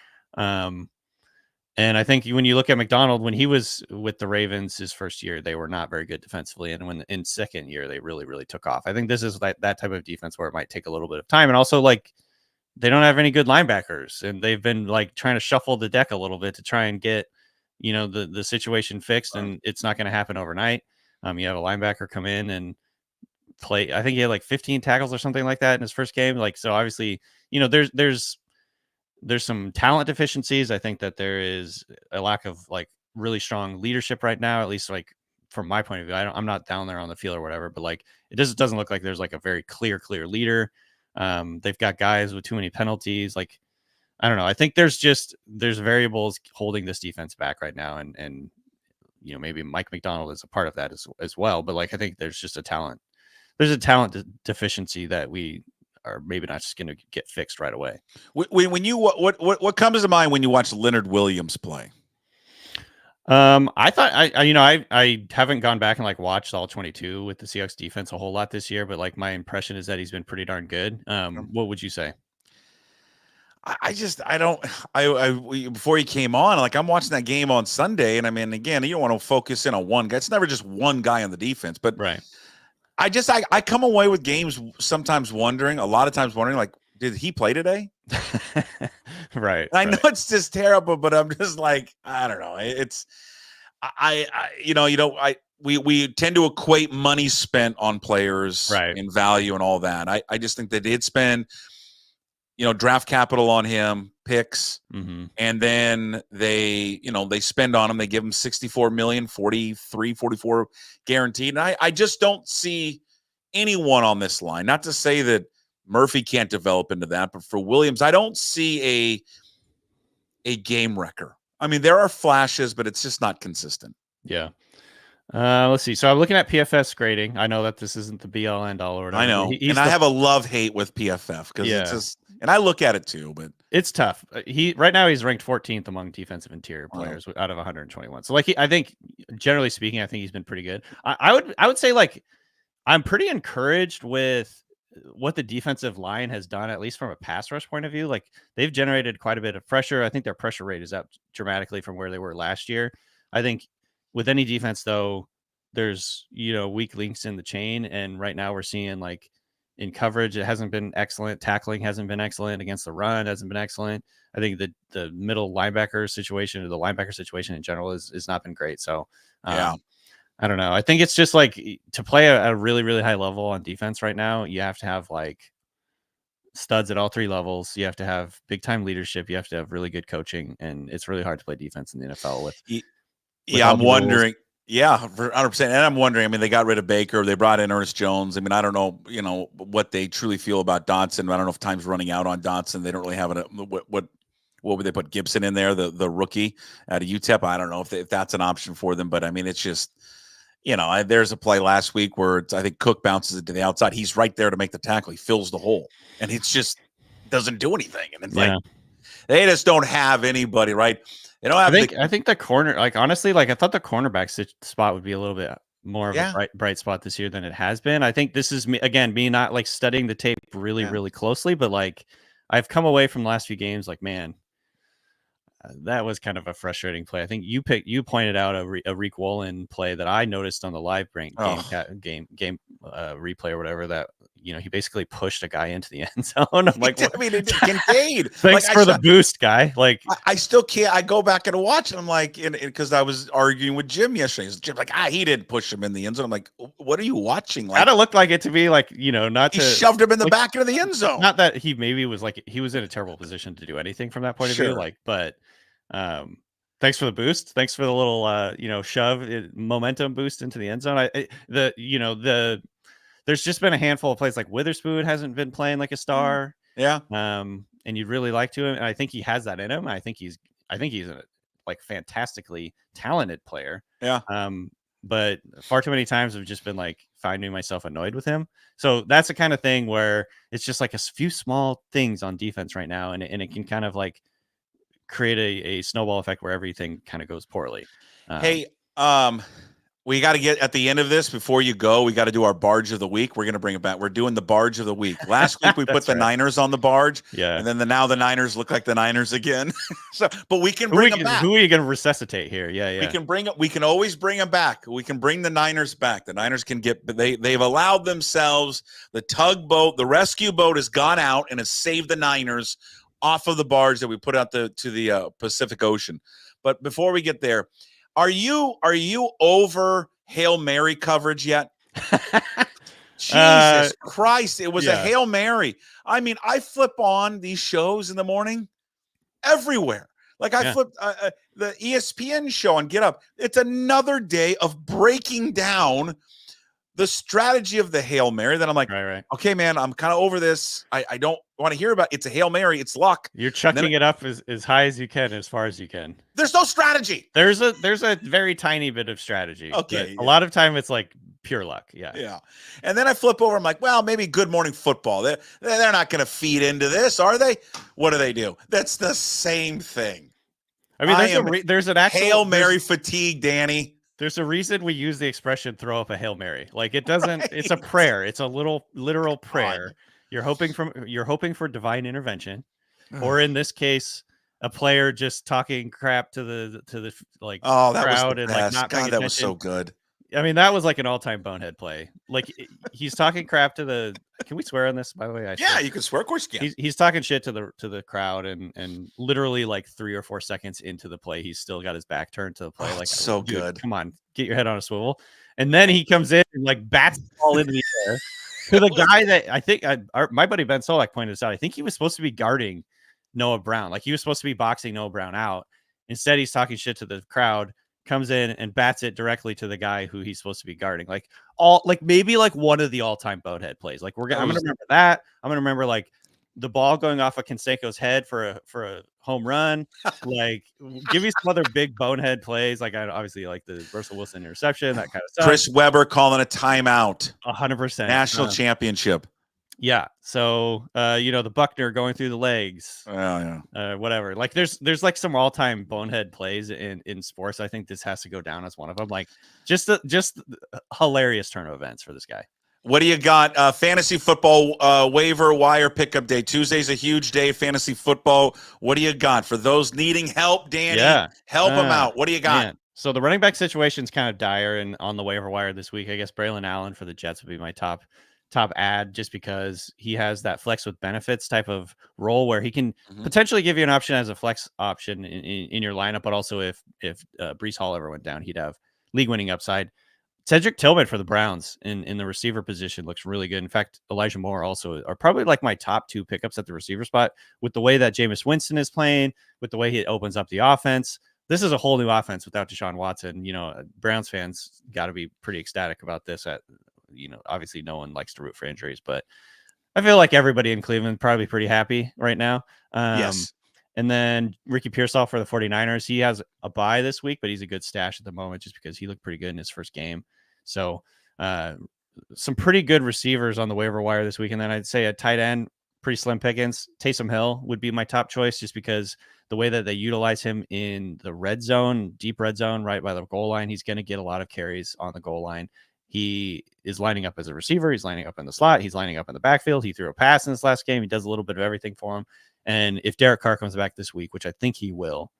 Speaker 2: And I think when you look at Macdonald, when he was with the Ravens his first year, they were not very good defensively. And when in second year, they really, really took off. I think this is that type of defense where it might take a little bit of time. And also, they don't have any good linebackers. And they've been trying to shuffle the deck a little bit to try and get, the situation fixed. And it's not going to happen overnight. You have a linebacker come in and play. I think he had 15 tackles or something like that in his first game. So obviously, there's some talent deficiencies. I think that there is a lack of really strong leadership right now, at least from my point of view. I'm not down there on the field or whatever, but it just doesn't look like there's a very clear leader. They've got guys with too many penalties. I don't know. I think there's variables holding this defense back right now. And maybe Mike Macdonald is a part of that as well. But I think there's just there's a talent deficiency that we are maybe not just going to get fixed right away.
Speaker 3: When you what comes to mind when you watch Leonard Williams play?
Speaker 2: I thought I haven't gone back and watched all 22 with the Seahawks defense a whole lot this year, but my impression is that he's been pretty darn good. What would you say? Before he came on, I'm watching that game on Sunday, and I mean, again, you don't want to focus in on one guy. It's never just one guy on the defense, but right.
Speaker 3: I come away with games sometimes wondering, a lot of times wondering, did he play today?
Speaker 2: Right.
Speaker 3: I know it's just terrible, but I'm just I don't know. It's we tend to equate money spent on players in value and all that. I just think they did spend draft capital on him, picks, and then they spend on him. They give him $64 million, 43, 44 guaranteed. And I just don't see anyone on this line. Not to say that Murphy can't develop into that, but for Williams, I don't see a game wrecker. I mean, there are flashes, but it's just not consistent.
Speaker 2: Yeah. Let's see. So I'm looking at PFS grading. I know that this isn't the be all end all or whatever.
Speaker 3: I know. I have a love hate with PFF because it's just, and I look at it too, but
Speaker 2: it's tough. Right now he's ranked 14th among defensive interior players out of 121. So I think generally speaking, I think he's been pretty good. I would say I'm pretty encouraged with what the defensive line has done, at least from a pass rush point of view. They've generated quite a bit of pressure. I think their pressure rate is up dramatically from where they were last year. I think with any defense, though, there's, weak links in the chain. And right now we're seeing in coverage, it hasn't been excellent. Tackling hasn't been excellent. Against the run hasn't been excellent. I think the middle linebacker situation, or the linebacker situation in general, is not been great. So, I don't know. I think it's just to play a really, really high level on defense right now, you have to have studs at all 3 levels. You have to have big time leadership. You have to have really good coaching. And it's really hard to play defense in the NFL with.
Speaker 3: Yeah, I'm wondering. Rules. Yeah, for 100%. And I'm wondering, I mean, they got rid of Baker. They brought in Ernest Jones. I mean, I don't know, what they truly feel about Dotson. I don't know if time's running out on Dotson. They don't really have what would they put Gibson in there, the rookie out of UTEP? I don't know if that's an option for them. But, I mean, it's just, there's a play last week where I think Cook bounces it to the outside. He's right there to make the tackle. He fills the hole. And it's just doesn't do anything. And it's they just don't have anybody, right? I think the corner, honestly, I thought the cornerback spot would be a little bit more of a bright spot this year than it has been. I think this is me not studying the tape really, really closely, but I've come away from the last few games man,
Speaker 2: that was kind of a frustrating play. I think you pointed out a Reek Wolin play that I noticed on the live game replay or whatever, that he basically pushed a guy into the end zone. I'm like,
Speaker 3: I mean, Kincaid.
Speaker 2: Thanks for the boost, guy. Like,
Speaker 3: I still can't. I go back and watch, and I'm like, because I was arguing with Jim yesterday. Jim's like, he didn't push him in the end zone. I'm like, what are you watching? Like,
Speaker 2: kind of looked like it to me, like, not
Speaker 3: he
Speaker 2: to
Speaker 3: shoved him in the back of the end zone.
Speaker 2: Not that he maybe was like he was in a terrible position to do anything from that point of view, like, but thanks for the boost. Thanks for the little shove, momentum boost into the end zone. There's just been a handful of plays, like Witherspoon hasn't been playing like a star.
Speaker 3: Yeah.
Speaker 2: And you'd really like to him. And I think he has that in him. I think he's a like fantastically talented player.
Speaker 3: Yeah.
Speaker 2: But far too many times I've just been like finding myself annoyed with him. So that's the kind of thing where it's just like a few small things on defense right now. And it can kind of like create a snowball effect where everything kind of goes poorly.
Speaker 3: Hey, we got to get at the end of this before you go. We got to do our barge of the week. We're going to bring it back. We're doing the barge of the week. Last week we put the Niners on the barge.
Speaker 2: Yeah.
Speaker 3: And then now the Niners look like the Niners again. But we can bring them back.
Speaker 2: Who are you going to resuscitate here? Yeah.
Speaker 3: We can always bring them back. We can bring the Niners back. The Niners can they've allowed themselves, the tugboat, the rescue boat has gone out and has saved the Niners off of the barge that we put out to the Pacific Ocean. But before we get there, are you over Hail Mary coverage yet? Jesus Christ, it was a Hail Mary. I mean, I flip on these shows in the morning everywhere. Like I flipped the ESPN show on Get Up. It's another day of breaking down the strategy of the Hail Mary. Then I'm like,
Speaker 2: right.
Speaker 3: Okay, man, I'm kind of over this. I don't want to hear about it. It's a Hail Mary. It's luck.
Speaker 2: You're chucking it up as high as you can, as far as you can.
Speaker 3: There's no strategy.
Speaker 2: There's a very tiny bit of strategy.
Speaker 3: Okay.
Speaker 2: A lot of time it's like pure luck. Yeah.
Speaker 3: And then I flip over. I'm like, well, maybe Good Morning Football. They're not going to feed into this, are they? What do? That's the same thing.
Speaker 2: I mean, there's an actual
Speaker 3: Hail Mary fatigue, Danny.
Speaker 2: There's a reason we use the expression "throw up a Hail Mary." Like, it doesn't. Right. It's a prayer. It's a literal prayer. You're hoping for divine intervention, or in this case, a player just talking crap to the like crowd and like not paying attention.
Speaker 3: That was so good.
Speaker 2: I mean, that was like an all-time bonehead play. Like, he's talking crap to the. Can we swear on this? By the way,
Speaker 3: you can swear. Of course, you can.
Speaker 2: He's talking shit to the crowd, and literally like 3 or 4 seconds into the play, he's still got his back turned to the play. Like,
Speaker 3: so good.
Speaker 2: Come on, get your head on a swivel. And then he comes in and like bats the ball into the air to the guy that I think my buddy Ben Solak pointed this out. I think he was supposed to be guarding Noah Brown. Like, he was supposed to be boxing Noah Brown out. Instead, he's talking shit to the crowd. Comes in and bats it directly to the guy who he's supposed to be guarding. Maybe one of the all-time bonehead plays. Like, I'm gonna remember that. I'm gonna remember like the ball going off of Canseco's head for a home run. Like, give me some other big bonehead plays. Like, I obviously like the Russell Wilson interception, that kind of stuff.
Speaker 3: Chris Webber calling a timeout.
Speaker 2: 100%
Speaker 3: national championship.
Speaker 2: Yeah. So, the Buckner going through the legs. Whatever. Like, there's like some all-time bonehead plays in sports. I think this has to go down as one of them. Like, just hilarious turn of events for this guy.
Speaker 3: What do you got? Fantasy football waiver wire pickup day. Tuesday's a huge day. Fantasy football. What do you got for those needing help, Danny?
Speaker 2: Yeah.
Speaker 3: Help them out. What do you got?
Speaker 2: Man. So the running back situation is kind of dire, and on the waiver wire this week, I guess Braylon Allen for the Jets would be my top ad, just because he has that flex with benefits type of role where he can potentially give you an option as a flex option in your lineup, but also if Breece Hall ever went down, he'd have league winning upside. Cedric Tillman for the Browns in the receiver position looks really good. In fact, Elijah Moore also are probably like my top 2 pickups at the receiver spot, with the way that Jameis Winston is playing, with the way he opens up the offense. This is a whole new offense without Deshaun Watson. Browns fans got to be pretty ecstatic about this. Obviously no one likes to root for injuries, but I feel like everybody in Cleveland probably pretty happy right now.
Speaker 3: Yes.
Speaker 2: And then Ricky Pearsall for the 49ers. He has a bye this week, but he's a good stash at the moment just because he looked pretty good in his first game. So some pretty good receivers on the waiver wire this week. And then I'd say a tight end, pretty slim pickings. Taysom Hill would be my top choice just because the way that they utilize him in the red zone, deep red zone, right by the goal line, he's going to get a lot of carries on the goal line. He is lining up as a receiver. He's lining up in the slot. He's lining up in the backfield. He threw a pass in this last game. He does a little bit of everything for him. And if Derek Carr comes back this week, which I think he will,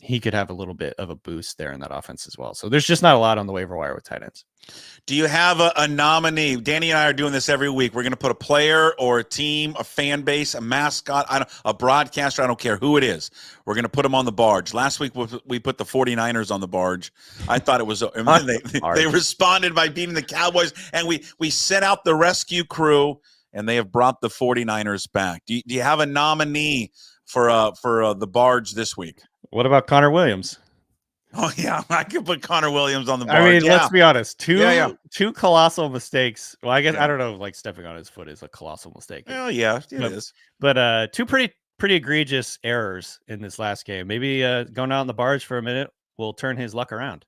Speaker 2: he could have a little bit of a boost there in that offense as well. So there's just not a lot on the waiver wire with tight ends.
Speaker 3: Do you have a nominee? Danny and I are doing this every week. We're going to put a player or a team, a fan base, a mascot, a broadcaster, I don't care who it is. We're going to put them on the barge. Last week, we put the 49ers on the barge. I thought it was they responded by beating the Cowboys, and we sent out the rescue crew, and they have brought the 49ers back. Do you have a nominee for the barge this week?
Speaker 2: What about Connor Williams?
Speaker 3: Oh, yeah, I could put Connor Williams on the barge.
Speaker 2: I mean,
Speaker 3: yeah.
Speaker 2: Let's be honest. Two colossal mistakes. Well, I guess I don't know if like stepping on his foot is a colossal mistake.
Speaker 3: Oh, yeah, it is.
Speaker 2: But two pretty egregious errors in this last game. Maybe going out on the barge for a minute will turn his luck around.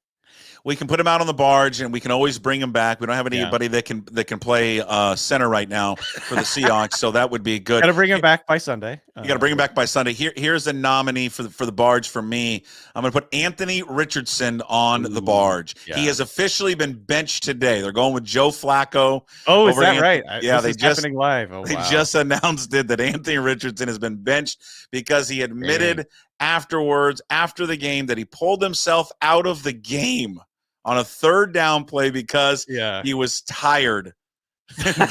Speaker 3: We can put him out on the barge, and we can always bring him back. We don't have anybody that can play center right now for the Seahawks, so that would be good.
Speaker 2: Got to bring him back by Sunday.
Speaker 3: You got to bring him back by Sunday. Here's a nominee for the barge for me. I'm going to put Anthony Richardson on the barge. Yeah. He has officially been benched today. They're going with Joe Flacco.
Speaker 2: Oh, is that right?
Speaker 3: Yeah,
Speaker 2: they just happening live.
Speaker 3: They just announced it that Anthony Richardson has been benched because he admitted afterwards, after the game, that he pulled himself out of the game on a third down play because he was tired.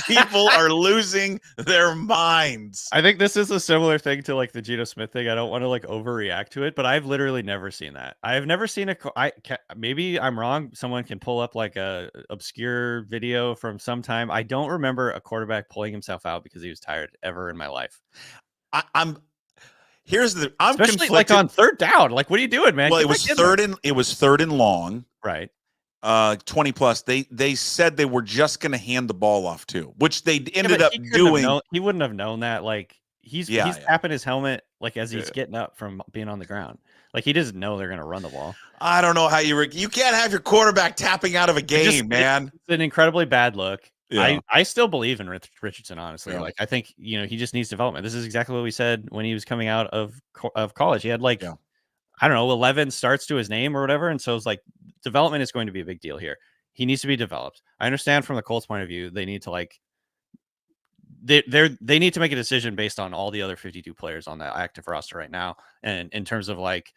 Speaker 3: People are losing their minds.
Speaker 2: I think this is a similar thing to like the Geno Smith thing. I don't want to like overreact to it, but I've literally never seen that. I've never seen maybe I'm wrong. Someone can pull up like a obscure video from some time. I don't remember a quarterback pulling himself out because he was tired ever in my life.
Speaker 3: I'm
Speaker 2: especially
Speaker 3: conflicted.
Speaker 2: Like on third down. Like, what are you doing, man?
Speaker 3: Well, it was third and long.
Speaker 2: Right.
Speaker 3: 20 plus. They said they were just going to hand the ball off to, which they ended up doing.
Speaker 2: He wouldn't have known that. Like he's tapping his helmet like as he's getting up from being on the ground. Like he doesn't know they're going to run the ball.
Speaker 3: I don't know how you can't have your quarterback tapping out of a game, man.
Speaker 2: It's an incredibly bad look.
Speaker 3: Yeah.
Speaker 2: I still believe in Richardson, honestly.
Speaker 3: Yeah.
Speaker 2: Like I think he just needs development. This is exactly what we said when he was coming out of college. He had I don't know, 11 starts to his name or whatever, and so it's like development is going to be a big deal here. He needs to be developed. I understand from the Colts' point of view, they need to they need to make a decision based on all the other 52 players on that active roster right now, and in terms of like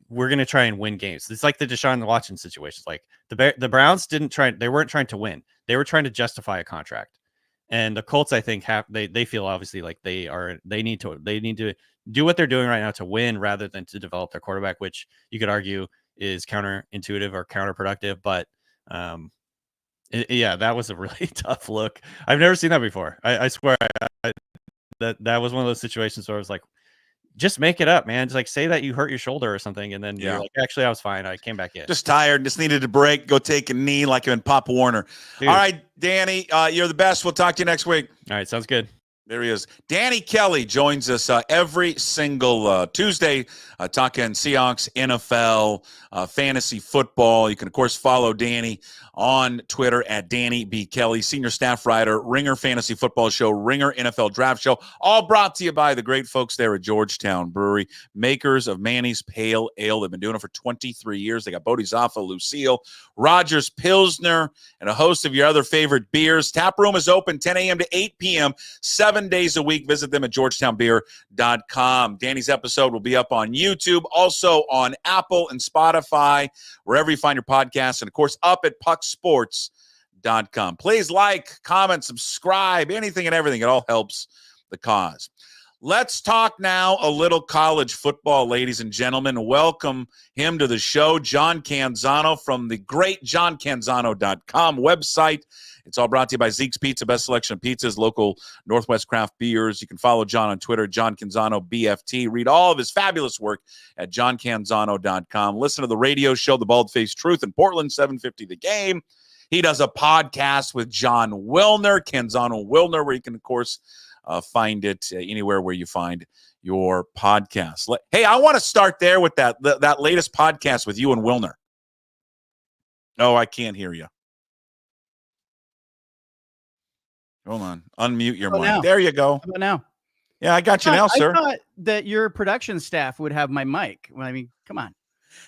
Speaker 2: we're going to try and win games. It's like the Deshaun Watson situation. Like the Browns they weren't trying to win. They were trying to justify a contract. And the Colts, I think, they feel obviously like they need to do what they're doing right now to win rather than to develop their quarterback, which you could argue is counterintuitive or counterproductive. But that was a really tough look. I've never seen that before. I swear that was one of those situations where I was like, just make it up, man. Just like say that you hurt your shoulder or something, and then you're like, actually, I was fine. I came back in.
Speaker 3: Just tired, just needed a break. Go take a knee like in Pop Warner. Dude. All right, Danny, you're the best. We'll talk to you next week.
Speaker 2: All right, sounds good.
Speaker 3: There he is. Danny Kelly joins us every single Tuesday talking Seahawks, NFL, fantasy football. You can, of course, follow Danny on Twitter at Danny B. Kelly, senior staff writer, Ringer Fantasy Football Show, Ringer NFL Draft Show, all brought to you by the great folks there at Georgetown Brewery, makers of Manny's Pale Ale. They've been doing it for 23 years. They got Bodhisattva, Lucille, Rogers Pilsner, and a host of your other favorite beers. Tap room is open 10 a.m. to 8 p.m., 7 days a week. Visit them at georgetownbeer.com. Danny's episode will be up on YouTube, also on Apple and Spotify, wherever you find your podcasts, and of course up at pucksports.com. Please like, comment, subscribe, anything and everything. It all helps the cause. Let's talk now a little college football, ladies and gentlemen. Welcome him to the show, John Canzano from the great johncanzano.com website. It's all brought to you by Zeke's Pizza, best selection of pizzas, local Northwest craft beers. You can follow John on Twitter, John Canzano BFT. Read all of his fabulous work at johncanzano.com. Listen to the radio show, The Bald-Faced Truth in Portland, 750 The Game. He does a podcast with John Wilner, Canzano Wilner, where you can, of course, find it anywhere where you find your podcast. Hey, I want to start there with that latest podcast with you and Wilner. Oh, I can't hear you. Hold on. Unmute your mic.
Speaker 4: Now?
Speaker 3: There you go.
Speaker 4: How about now?
Speaker 3: Yeah, I got you now, sir.
Speaker 4: I thought that your production staff would have my mic. Well, I mean, come on.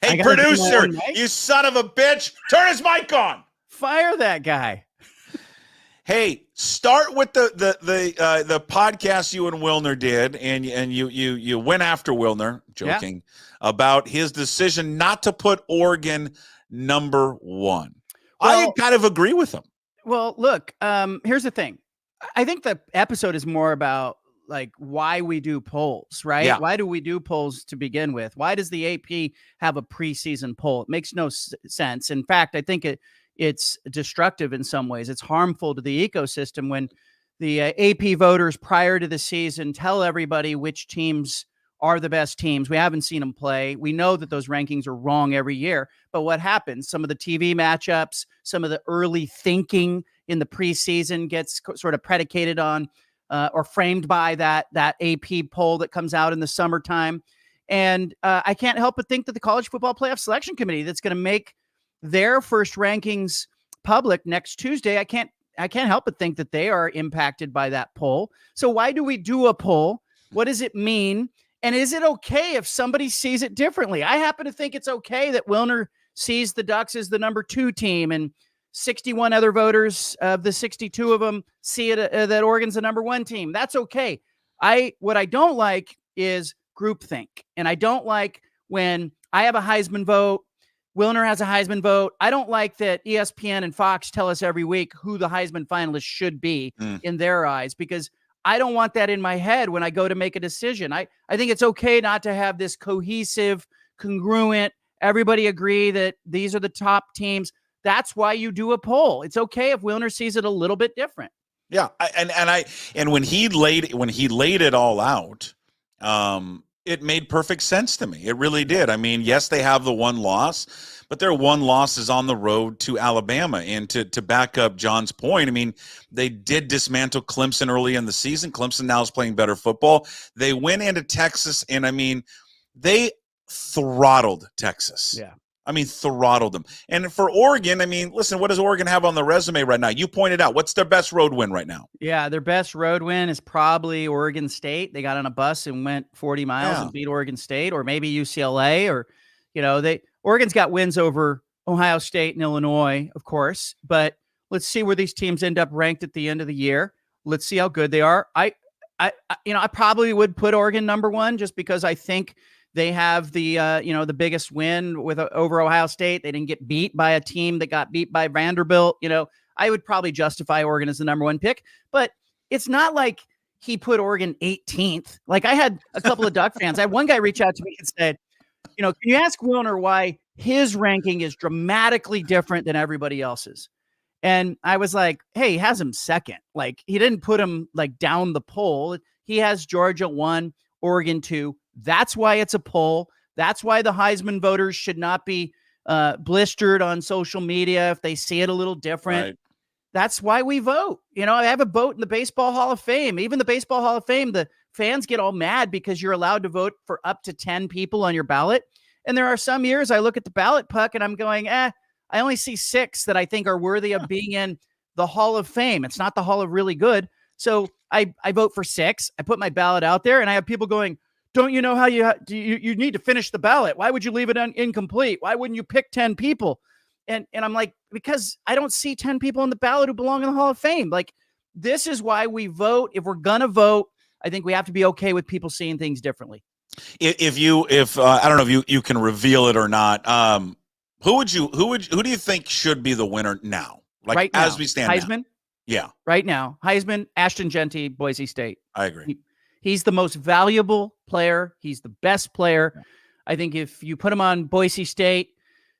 Speaker 3: Hey, producer, you son of a bitch. Turn his mic on.
Speaker 4: Fire that guy.
Speaker 3: Hey, start with the podcast you and Wilner did, and you went after Wilner, joking, about his decision not to put Oregon number 1.
Speaker 4: Well,
Speaker 3: I kind of agree with him.
Speaker 4: Well, look, here's the thing. I think the episode is more about like why we do polls, right?
Speaker 3: Yeah.
Speaker 4: Why do we do polls to begin with? Why does the AP have a preseason poll? It makes no sense. In fact, I think it's destructive in some ways. It's harmful to the ecosystem when the AP voters prior to the season tell everybody which teams are the best teams. We haven't seen them play. We know that those rankings are wrong every year. But what happens? Some of the TV matchups, some of the early thinking in the preseason gets sort of predicated on or framed by that AP poll that comes out in the summertime. And I can't help but think that the College Football Playoff Selection Committee that's going to make their first rankings public next Tuesday, I can't help but think that they are impacted by that poll. So why do we do a poll? What does it mean? And is it okay if somebody sees it differently? I happen to think it's okay that Wilner sees the Ducks as the number 2 team and 61 other voters of the 62 of them see it that Oregon's the number 1 team. That's okay. What I don't like is groupthink. And I don't like when I have a Heisman vote, Wilner has a Heisman vote. I don't like that ESPN and Fox tell us every week who the Heisman finalists should be in their eyes, because I don't want that in my head when I go to make a decision. I think it's okay not to have this cohesive, congruent, everybody agree that these are the top teams. That's why you do a poll. It's okay if Wilner sees it a little bit different.
Speaker 3: Yeah, and when he laid it all out, it made perfect sense to me. It really did. I mean, yes, they have the one loss, but their one loss is on the road to Alabama. And to back up John's point, I mean, they did dismantle Clemson early in the season. Clemson now is playing better football. They went into Texas, and I mean, they throttled Texas.
Speaker 4: Yeah.
Speaker 3: I mean, throttled them. And for Oregon, I mean, listen, what does Oregon have on the resume right now? You pointed out, what's their best road win right now?
Speaker 4: Yeah, their best road win is probably Oregon State. They got on a bus and went 40 miles and beat Oregon State, or maybe UCLA, or, Oregon's got wins over Ohio State and Illinois, of course, but let's see where these teams end up ranked at the end of the year. Let's see how good they are. I probably would put Oregon number 1 just because I think they have the biggest win over Ohio State. They didn't get beat by a team that got beat by Vanderbilt. I would probably justify Oregon as the number 1 pick, but it's not like he put Oregon 18th. Like, I had a couple of Duck fans. I had one guy reach out to me and said, can you ask Wilner why his ranking is dramatically different than everybody else's? And I was like, hey, he has him second. Like, he didn't put him like down the poll. He has Georgia 1, Oregon 2. That's why it's a poll. That's why the Heisman voters should not be blistered on social media if they see it a little different. Right. That's why we vote. I have a vote in the Baseball Hall of Fame. Even the Baseball Hall of Fame, the fans get all mad because you're allowed to vote for up to 10 people on your ballot. And there are some years I look at the ballot, Puck, and I'm going, I only see 6 that I think are worthy of being in the Hall of Fame. It's not the Hall of Really Good. So I vote for 6. I put my ballot out there, and I have people going, don't you know how you need to finish the ballot? Why would you leave it incomplete? Why wouldn't you pick 10 people? And I'm like, because I don't see 10 people on the ballot who belong in the Hall of Fame. Like, this is why we vote. If we're going to vote, I think we have to be okay with people seeing things differently.
Speaker 3: If I don't know if you can reveal it or not, who do you think should be the winner now? Like, right now, as we stand
Speaker 4: Heisman?
Speaker 3: Now? Yeah.
Speaker 4: Right now, Heisman, Ashton Genty, Boise State.
Speaker 3: I agree.
Speaker 4: He's the most valuable player. He's the best player. Yeah. I think if you put him on Boise State,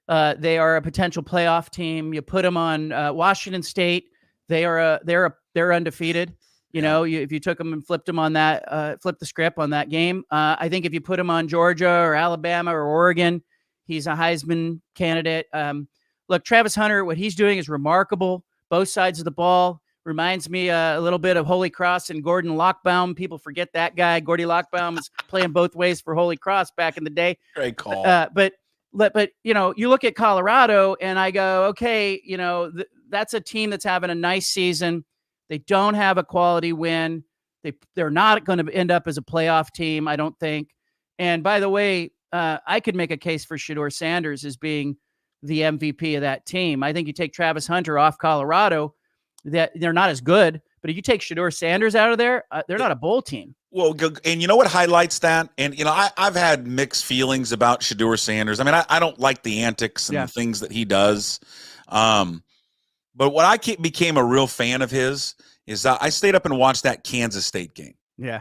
Speaker 4: they are a potential playoff team. You put him on Washington State, they're undefeated. If you took them and flipped them on that, flipped the script on that game. I think if you put him on Georgia or Alabama or Oregon, he's a Heisman candidate. Look, Travis Hunter, what he's doing is remarkable. Both sides of the ball. Reminds me a little bit of Holy Cross and Gordon Lockbaum. People forget that guy. Gordy Lockbaum was playing both ways for Holy Cross back in the day.
Speaker 3: Great call.
Speaker 4: But you look at Colorado and I go, okay, that's a team that's having a nice season. They don't have a quality win. They're not going to end up as a playoff team, I don't think. And by the way, I could make a case for Shedeur Sanders as being the MVP of that team. I think you take Travis Hunter off Colorado, that they're not as good. But if you take Shedeur Sanders out of there, they're not a bowl team.
Speaker 3: Well, and you know what highlights that? And, I've had mixed feelings about Shedeur Sanders. I mean, I don't like the antics and the things that he does. But what I became a real fan of his is I stayed up and watched that Kansas State game.
Speaker 4: Yeah.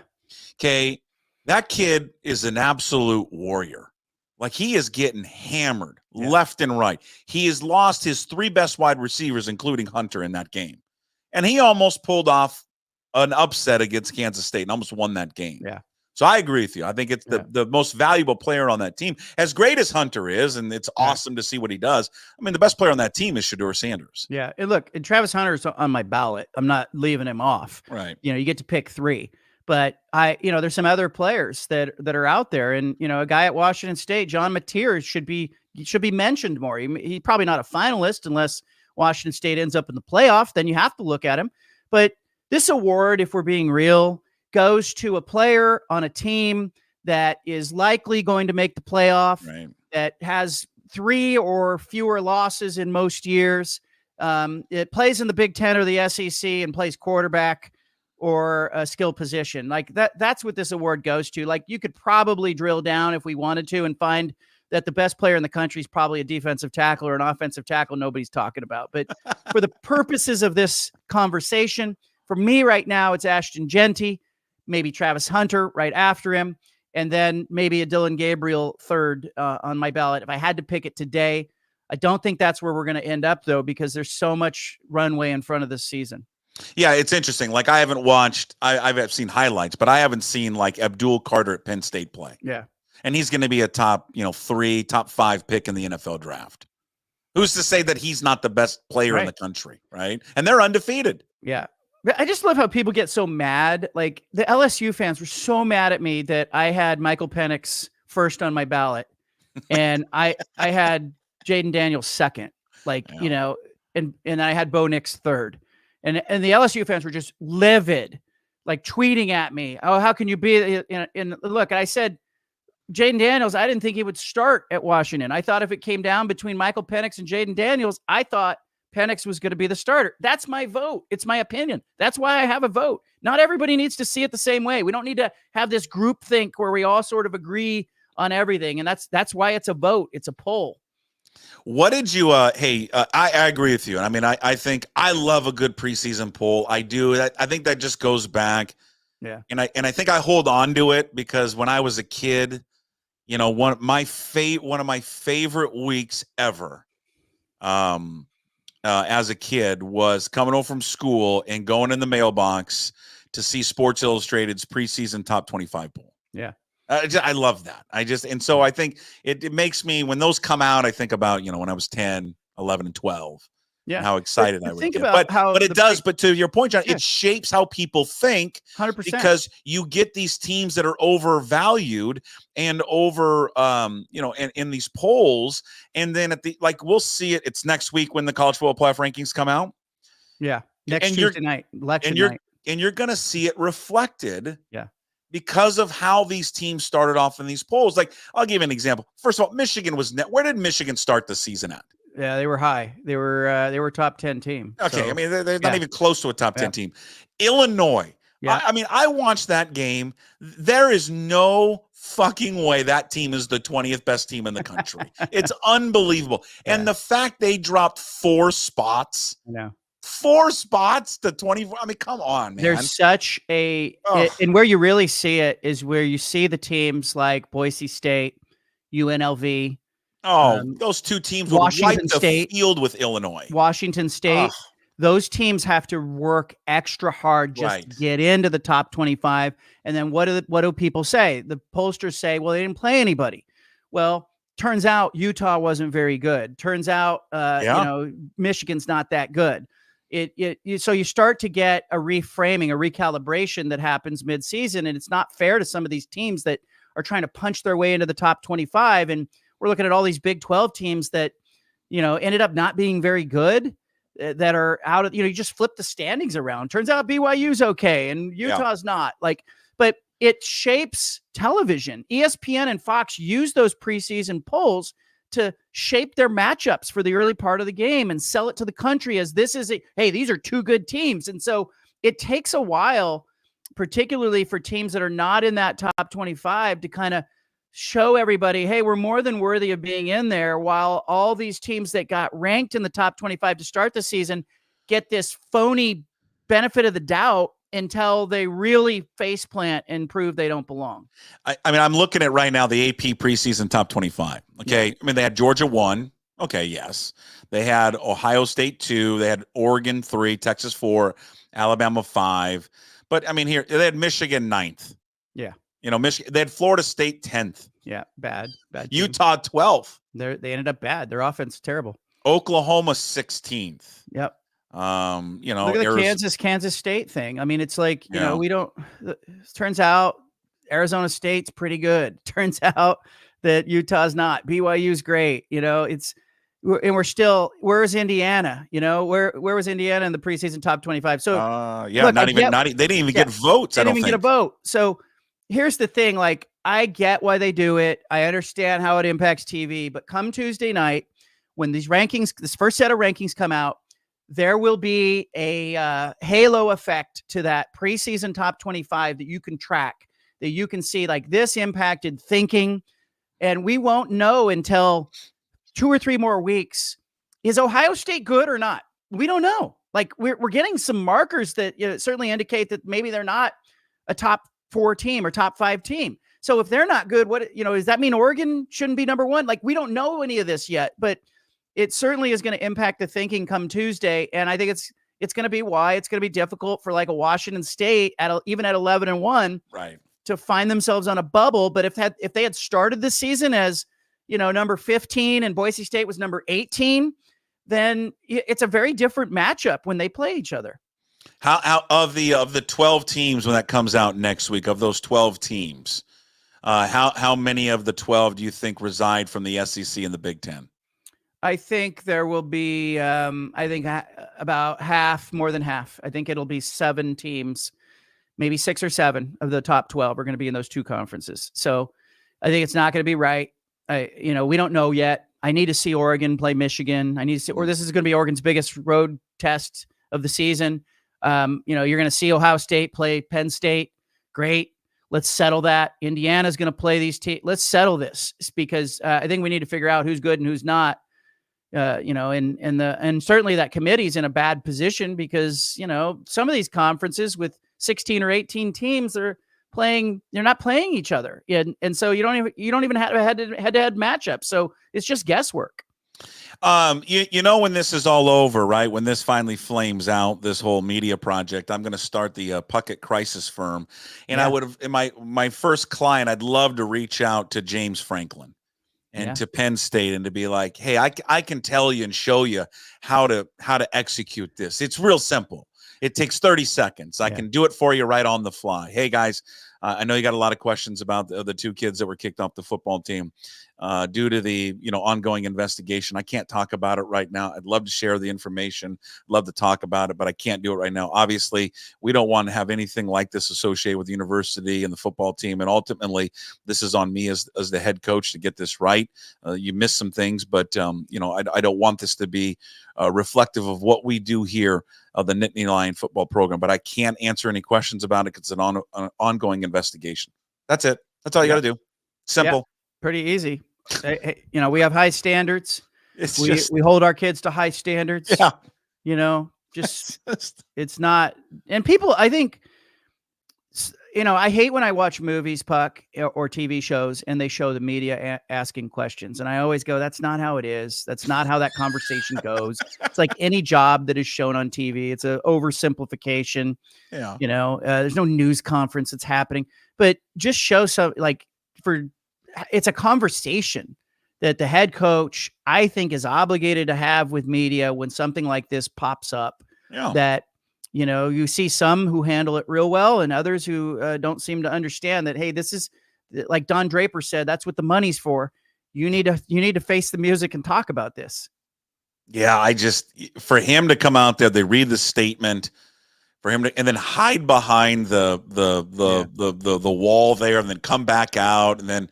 Speaker 3: Okay. That kid is an absolute warrior. Like, he is getting hammered left and right. He has lost his 3 best wide receivers, including Hunter, in that game. And he almost pulled off an upset against Kansas State and almost won that game.
Speaker 4: Yeah.
Speaker 3: So I agree with you. I think it's the most valuable player on that team. As great as Hunter is, and it's awesome to see what he does, I mean, the best player on that team is Shedeur Sanders.
Speaker 4: Yeah. And look, and Travis Hunter's on my ballot. I'm not leaving him off.
Speaker 3: Right.
Speaker 4: You get to pick 3. But there's some other players that are out there. And, a guy at Washington State, John Mateer, should be mentioned more. He's probably not a finalist unless Washington State ends up in the playoff. Then you have to look at him. But this award, if we're being real, goes to a player on a team that is likely going to make the playoff, that has 3 or fewer losses in most years. It plays in the Big Ten or the SEC and plays quarterback or a skill position. Like that's what this award goes to. Like, you could probably drill down if we wanted to and find that the best player in the country is probably a defensive tackle or an offensive tackle nobody's talking about. But for the purposes of this conversation, for me right now, it's Ashton Genty, maybe Travis Hunter right after him, and then maybe a Dylan Gabriel third on my ballot. If I had to pick it today, I don't think that's where we're going to end up, though, because there's so much runway in front of this season.
Speaker 3: Yeah, it's interesting. Like, I haven't watched, I've seen highlights, but I haven't seen like Abdul Carter at Penn State play.
Speaker 4: Yeah.
Speaker 3: And he's going to be a top 3, top 5 pick in the NFL draft. Who's to say that he's not the best player in the country, right? And they're undefeated.
Speaker 4: Yeah. I just love how people get so mad. Like, the LSU fans were so mad at me that I had Michael Penix first on my ballot, and I had Jaden Daniels second. Like, and I had Bo Nix third. And the LSU fans were just livid, like tweeting at me. Oh, how can you be in look, I said, Jaden Daniels, I didn't think he would start at Washington. I thought if it came down between Michael Penix and Jaden Daniels, I thought Penix was going to be the starter. That's my vote. It's my opinion. That's why I have a vote. Not everybody needs to see it the same way. We don't need to have this group think where we all sort of agree on everything. And that's why it's a vote. It's a poll.
Speaker 3: What did you, I agree with you. And I mean, I think I love a good preseason poll. I do. I think that just goes back.
Speaker 4: Yeah.
Speaker 3: And I think I hold on to it because when I was a kid, one of my favorite weeks ever, as a kid was coming home from school and going in the mailbox to see Sports Illustrated's preseason top 25 poll.
Speaker 4: Yeah.
Speaker 3: I love that. And so I think it makes me, when those come out, I think about, when I was 10, 11, and 12, and how excited I would
Speaker 4: think
Speaker 3: get.
Speaker 4: About
Speaker 3: But to your point, John, it shapes how people think
Speaker 4: 100%.
Speaker 3: Because you get these teams that are overvalued and over, in these polls. And then we'll see it. It's next week when the college football playoff rankings come out.
Speaker 4: Yeah. Next Tuesday night, election night.
Speaker 3: And you're going to see it reflected.
Speaker 4: Yeah.
Speaker 3: Because of how these teams started off in these polls. Like, I'll give you an example. First of all, Michigan where did Michigan start the season at?
Speaker 4: Yeah, they were high. They were top 10 team.
Speaker 3: Okay, so, I mean, they're not even close to a top 10 team. Illinois. Yeah. I mean, I watched that game. There is no fucking way that team is the 20th best team in the country. It's unbelievable. Yeah. And the fact they dropped 4 spots.
Speaker 4: I know.
Speaker 3: 4 spots to 24. I mean, come on, man.
Speaker 4: There's such and where you really see it is where you see the teams like Boise State, UNLV.
Speaker 3: Those 2 teams
Speaker 4: Washington
Speaker 3: would wipe
Speaker 4: State,
Speaker 3: the field with Illinois.
Speaker 4: Washington State. Those teams have to work extra hard just to get into the top 25. And then what do people say? The pollsters say, well, they didn't play anybody. Well, turns out Utah wasn't very good. Turns out, Michigan's not that good. So you start to get a reframing, a recalibration that happens mid-season, and it's not fair to some of these teams that are trying to punch their way into the top 25. And we're looking at all these Big 12 teams that, ended up not being very good, that are out of, you just flip the standings around. Turns out BYU's okay and Utah's not. But it shapes television. ESPN and Fox use those preseason polls to shape their matchups for the early part of the game and sell it to the country as hey, these are two good teams. And so it takes a while, particularly for teams that are not in that top 25, to kind of show everybody, hey, we're more than worthy of being in there, while all these teams that got ranked in the top 25 to start the season get this phony benefit of the doubt until they really faceplant and prove they don't belong.
Speaker 3: I mean, I'm looking at right now the AP preseason top 25. Okay. Yeah. I mean, they had Georgia 1. Okay. Yes. They had Ohio State 2. They had Oregon 3, Texas 4, Alabama 5. But I mean, here they had Michigan 9th.
Speaker 4: Yeah.
Speaker 3: You know, Michigan, they had Florida State 10th.
Speaker 4: Yeah. Bad.
Speaker 3: Utah 12th.
Speaker 4: They ended up bad. Their offense is terrible.
Speaker 3: Oklahoma 16th.
Speaker 4: Yep.
Speaker 3: You know,
Speaker 4: look at the Kansas State thing. I mean, it's like, you know, turns out Arizona State's pretty good. Turns out that Utah's not. BYU's great. You know, where's Indiana? You know, where was Indiana in the preseason top 25? So
Speaker 3: look, they didn't even get votes.
Speaker 4: They didn't even get a vote. So here's the thing. Like, I get why they do it. I understand how it impacts TV, but come Tuesday night, when this first set of rankings come out, there will be a halo effect to that preseason top 25 that you can track, that you can see, like, this impacted thinking. And we won't know until 2 or 3 more weeks. Is Ohio State good or not? We don't know. Like, we're getting some markers that certainly indicate that maybe they're not a top 4 team or top 5 team. So if they're not good, does that mean Oregon shouldn't be number 1? Like, we don't know any of this yet, but it certainly is going to impact the thinking come Tuesday. And I think it's going to be why it's going to be difficult for, like, a Washington State even at 11-1,
Speaker 3: right,
Speaker 4: to find themselves on a bubble. But if they had started the season as, you know, number 15 and Boise State was number 18, then it's a very different matchup when they play each other.
Speaker 3: How of the 12 teams, when that comes out next week, of those 12 teams, how many of the 12 do you think reside from the SEC and the Big Ten?
Speaker 4: I think there will be, about half, more than half. I think it'll be 7 teams, maybe 6 or 7 of the top 12 are going to be in those 2 conferences. So I think it's not going to be right. We don't know yet. I need to see Oregon play Michigan. I need to see, or this is going to be Oregon's biggest road test of the season. You're going to see Ohio State play Penn State. Great. Let's settle that. Indiana's going to play these teams. Let's settle this, because I think we need to figure out who's good and who's not. And certainly that committee's in a bad position, because, you know, some of these conferences with 16 or 18 teams, they're not playing each other. And so you don't even have a head-to-head matchup. So it's just guesswork.
Speaker 3: When this is all over, right, when this finally flames out, this whole media project, I'm going to start the Puckett crisis firm. And I would have, my first client, I'd love to reach out to James Franklin and to Penn State, and to be like, hey, I can tell you and show you how to execute this. It's real simple. It takes 30 seconds. I can do it for you right on the fly. Hey, guys, I know you got a lot of questions about the 2 kids that were kicked off the football team due to the ongoing investigation. I can't talk about it right now. I'd love to share the information, love to talk about it, but I can't do it right now. Obviously, we don't want to have anything like this associated with the university and the football team, and ultimately, this is on me as the head coach to get this right. You missed some things, but I don't want this to be reflective of what we do here, the Nittany Lion football program. But I can't answer any questions about it because it's an ongoing investigation. That's it. That's all you got to do. Simple.
Speaker 4: Yeah, pretty easy. We have high standards. We hold our kids to high standards.
Speaker 3: Yeah.
Speaker 4: It's not. And people, I think, I hate when I watch movies, Puck, or TV shows, and they show the media asking questions. And I always go, that's not how it is. That's not how that conversation goes. It's like any job that is shown on TV. It's an oversimplification.
Speaker 3: Yeah.
Speaker 4: There's no news conference that's happening, but just show some, it's a conversation that the head coach, I think, is obligated to have with media when something like this pops up.
Speaker 3: Yeah.
Speaker 4: That, you see some who handle it real well, and others who don't seem to understand that, hey, this is, like Don Draper said, that's what the money's for. You need to face the music and talk about this.
Speaker 3: Yeah, for him to come out there, they read the statement for him to, and then hide behind the wall there, and then come back out, and then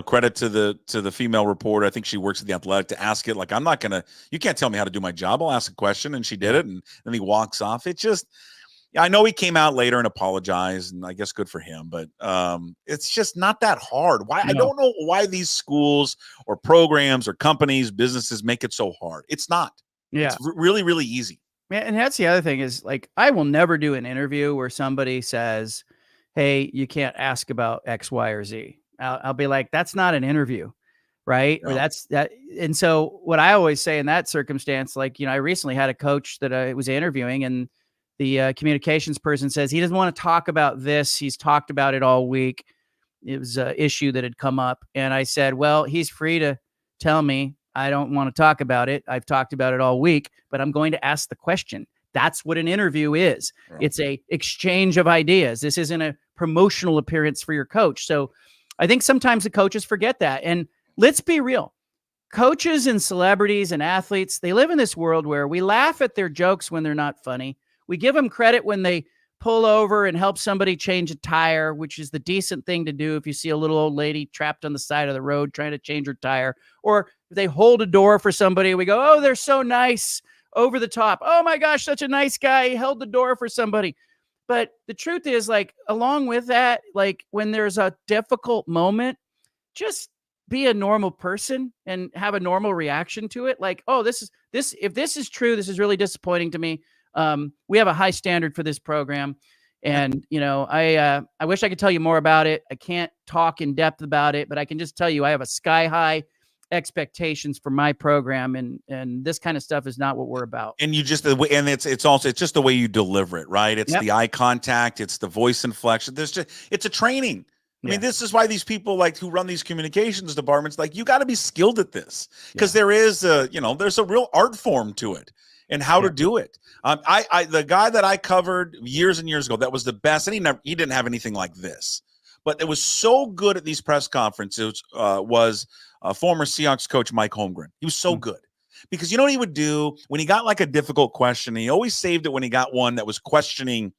Speaker 3: credit to the female reporter. I think she works at the Athletic, to ask it. Like, I'm not gonna. You can't tell me how to do my job. I'll ask a question, and she did it, and then he walks off. It just. I know he came out later and apologized, and I guess good for him, but it's just not that hard. Why? No. I don't know why these schools or programs or companies, businesses make it so hard. It's not. Yeah. It's really, really easy.
Speaker 4: Yeah, and that's the other thing is, like, I will never do an interview where somebody says, hey, you can't ask about X, Y, or Z. I'll be like, that's not an interview, right? No. Or that's that. And so what I always say in that circumstance, like, I recently had a coach that I was interviewing, and the communications person says he doesn't want to talk about this. He's talked about it all week. It was an issue that had come up. And I said, well, he's free to tell me I don't want to talk about it. I've talked about it all week, but I'm going to ask the question. That's what an interview is. Right. It's a exchange of ideas. This isn't a promotional appearance for your coach. So I think sometimes the coaches forget that. And let's be real. Coaches and celebrities and athletes, they live in this world where we laugh at their jokes when they're not funny. We give them credit when they pull over and help somebody change a tire, which is the decent thing to do if you see a little old lady trapped on the side of the road trying to change her tire. Or if they hold a door for somebody, we go, oh, they're so nice, over the top. Oh my gosh, such a nice guy. He held the door for somebody. But the truth is, like, along with that, like, when there's a difficult moment, just be a normal person and have a normal reaction to it. Like, oh, if this is true, this is really disappointing to me. We have a high standard for this program, and I wish I could tell you more about it. I can't talk in depth about it, but I can just tell you I have a sky high expectations for my program, and this kind of stuff is not what we're about.
Speaker 3: And it's also just the way you deliver it, right? It's the eye contact, it's the voice inflection. It's a training. I mean, this is why these people who run these communications departments, you got to be skilled at this, because there is there's a real art form to it. And how to do it. The guy that I covered years and years ago, that was the best, and he didn't have anything like this, but it was so good at these press conferences. Was former Seahawks coach Mike Holmgren. He was so good, because you know what he would do when he got a difficult question. He always saved it when he got one that was questioning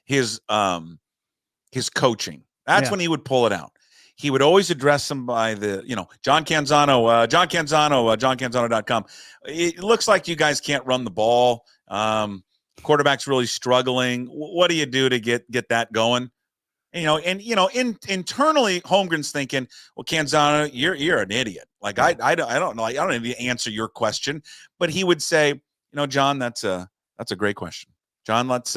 Speaker 3: his coaching. That's when he would pull it out. He would always address them by John Canzano, JohnCanzano.com. It looks like you guys can't run the ball. Quarterback's really struggling. What do you do to get that going? Internally, Holmgren's thinking, well, Canzano, you're an idiot. Like, I don't know. I don't need to answer your question. But he would say, John, that's a great question. John, let's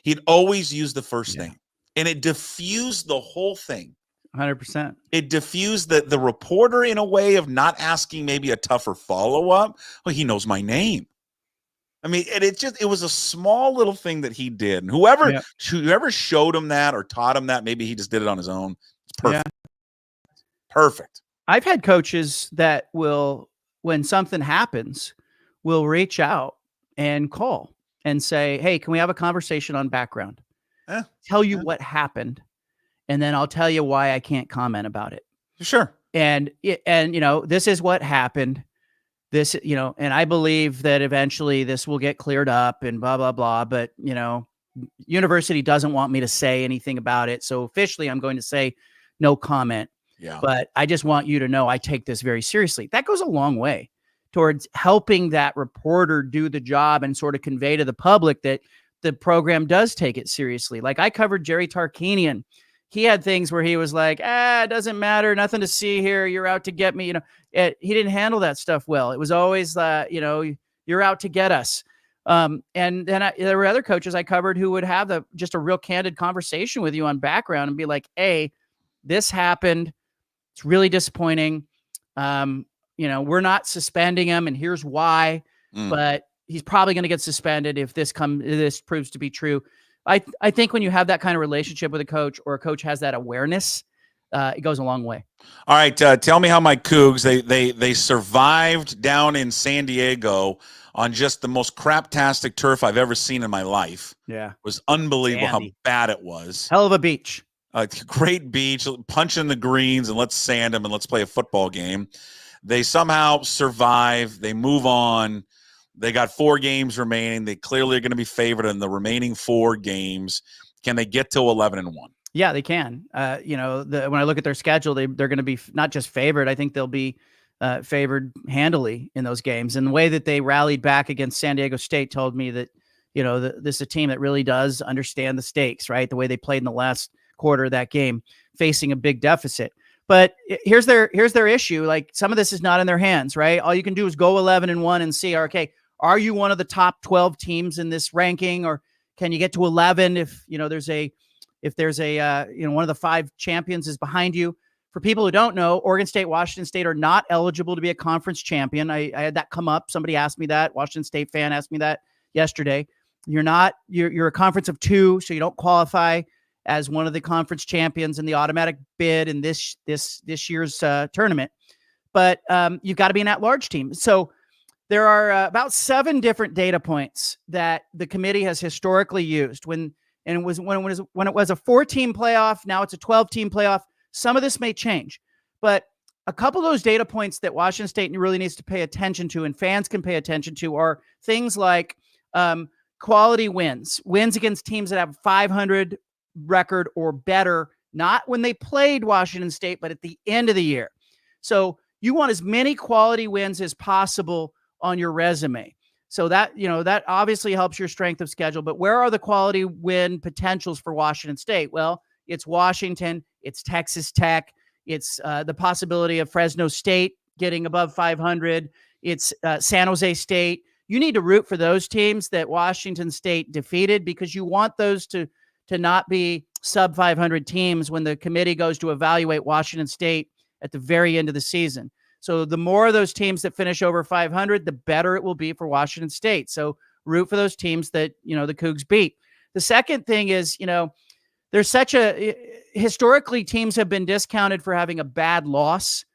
Speaker 3: He'd always use the first thing, and it diffused the whole thing.
Speaker 4: 100%.
Speaker 3: It diffused the reporter in a way of not asking maybe a tougher follow-up. Well, he knows my name. I mean, it was a small little thing that he did. And whoever showed him that or taught him that, maybe he just did it on his own. It's perfect. Yeah. Perfect.
Speaker 4: I've had coaches that will, when something happens, will reach out and call and say, hey, can we have a conversation on background? Tell you what happened. And then I'll tell you why I can't comment about it.
Speaker 3: Sure.
Speaker 4: And this is what happened. This, and I believe that eventually this will get cleared up and blah, blah, blah. But, university doesn't want me to say anything about it. So officially I'm going to say no comment. Yeah. But I just want you to know I take this very seriously. That goes a long way towards helping that reporter do the job and sort of convey to the public that the program does take it seriously. Like, I covered Jerry Tarkanian. He had things where he was like, it doesn't matter. Nothing to see here. You're out to get me. He didn't handle that stuff well. It was always, you're out to get us. And then there were other coaches I covered who would have just a real candid conversation with you on background and be like, hey, this happened. It's really disappointing. We're not suspending him, and here's why. But he's probably going to get suspended if this proves to be true. I think when you have that kind of relationship with a coach, or a coach has that awareness, it goes a long way.
Speaker 3: All right. Tell me how my Cougs, they survived down in San Diego on just the most craptastic turf I've ever seen in my life.
Speaker 4: Yeah.
Speaker 3: It was unbelievable how bad it was.
Speaker 4: Hell of a beach.
Speaker 3: Great beach, punching the greens, and let's sand them and let's play a football game. They somehow survive. They move on. They got 4 games remaining. They clearly are going to be favored in the remaining 4 games. Can they get to 11-1?
Speaker 4: Yeah, they can. When I look at their schedule, they're going to be not just favored. I think they'll be favored handily in those games. And the way that they rallied back against San Diego State told me that, this is a team that really does understand the stakes, right? The way they played in the last quarter of that game, facing a big deficit. But here's their issue. Like, some of this is not in their hands, right? All you can do is go 11-1 and see, okay, are you one of the top 12 teams in this ranking, or can you get to 11 if there's a one of the 5 champions is behind you? For people who don't know, Oregon State, Washington State are not eligible to be a conference champion. I had that come up. Somebody asked me that. Washington State fan asked me that yesterday. You're a conference of 2, so you don't qualify as one of the conference champions in the automatic bid in this year's tournament. But you've got to be an at-large team. So there are about 7 different data points that the committee has historically used when it was a 4-team playoff. Now it's a 12-team playoff. Some of this may change, but a couple of those data points that Washington State really needs to pay attention to, and fans can pay attention to, are things like quality wins against teams that have 500 record or better, not when they played Washington State, but at the end of the year. So you want as many quality wins as possible on your resume. So that obviously helps your strength of schedule. But where are the quality win potentials for Washington State? Well, it's Washington, it's Texas Tech, it's the possibility of Fresno State getting above 500, it's San Jose State. You need to root for those teams that Washington State defeated, because you want those to not be sub 500 teams when the committee goes to evaluate Washington State at the very end of the season. So the more of those teams that finish over 500, the better it will be for Washington State. So root for those teams that, the Cougs beat. The second thing is, there's historically teams have been discounted for having a bad loss.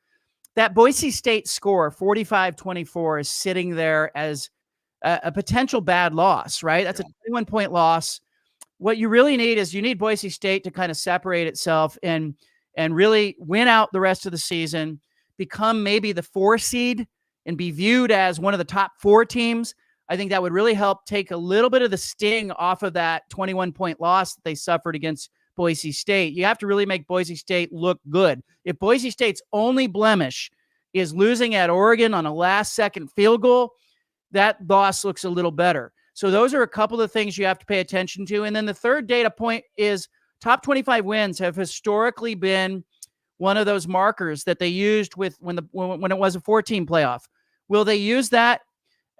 Speaker 4: That Boise State score, 45-24, is sitting there as a potential bad loss, right? That's a 21-point loss. What you really need is Boise State to kind of separate itself and really win out the rest of the season, become maybe the 4 seed and be viewed as one of the top 4 teams. I think that would really help take a little bit of the sting off of that 21-point loss that they suffered against Boise State. You have to really make Boise State look good. If Boise State's only blemish is losing at Oregon on a last-second field goal, that loss looks a little better. So those are a couple of things you have to pay attention to. And then the third data point is top 25 wins have historically been one of those markers that they used when it was a 4-team playoff. Will they use that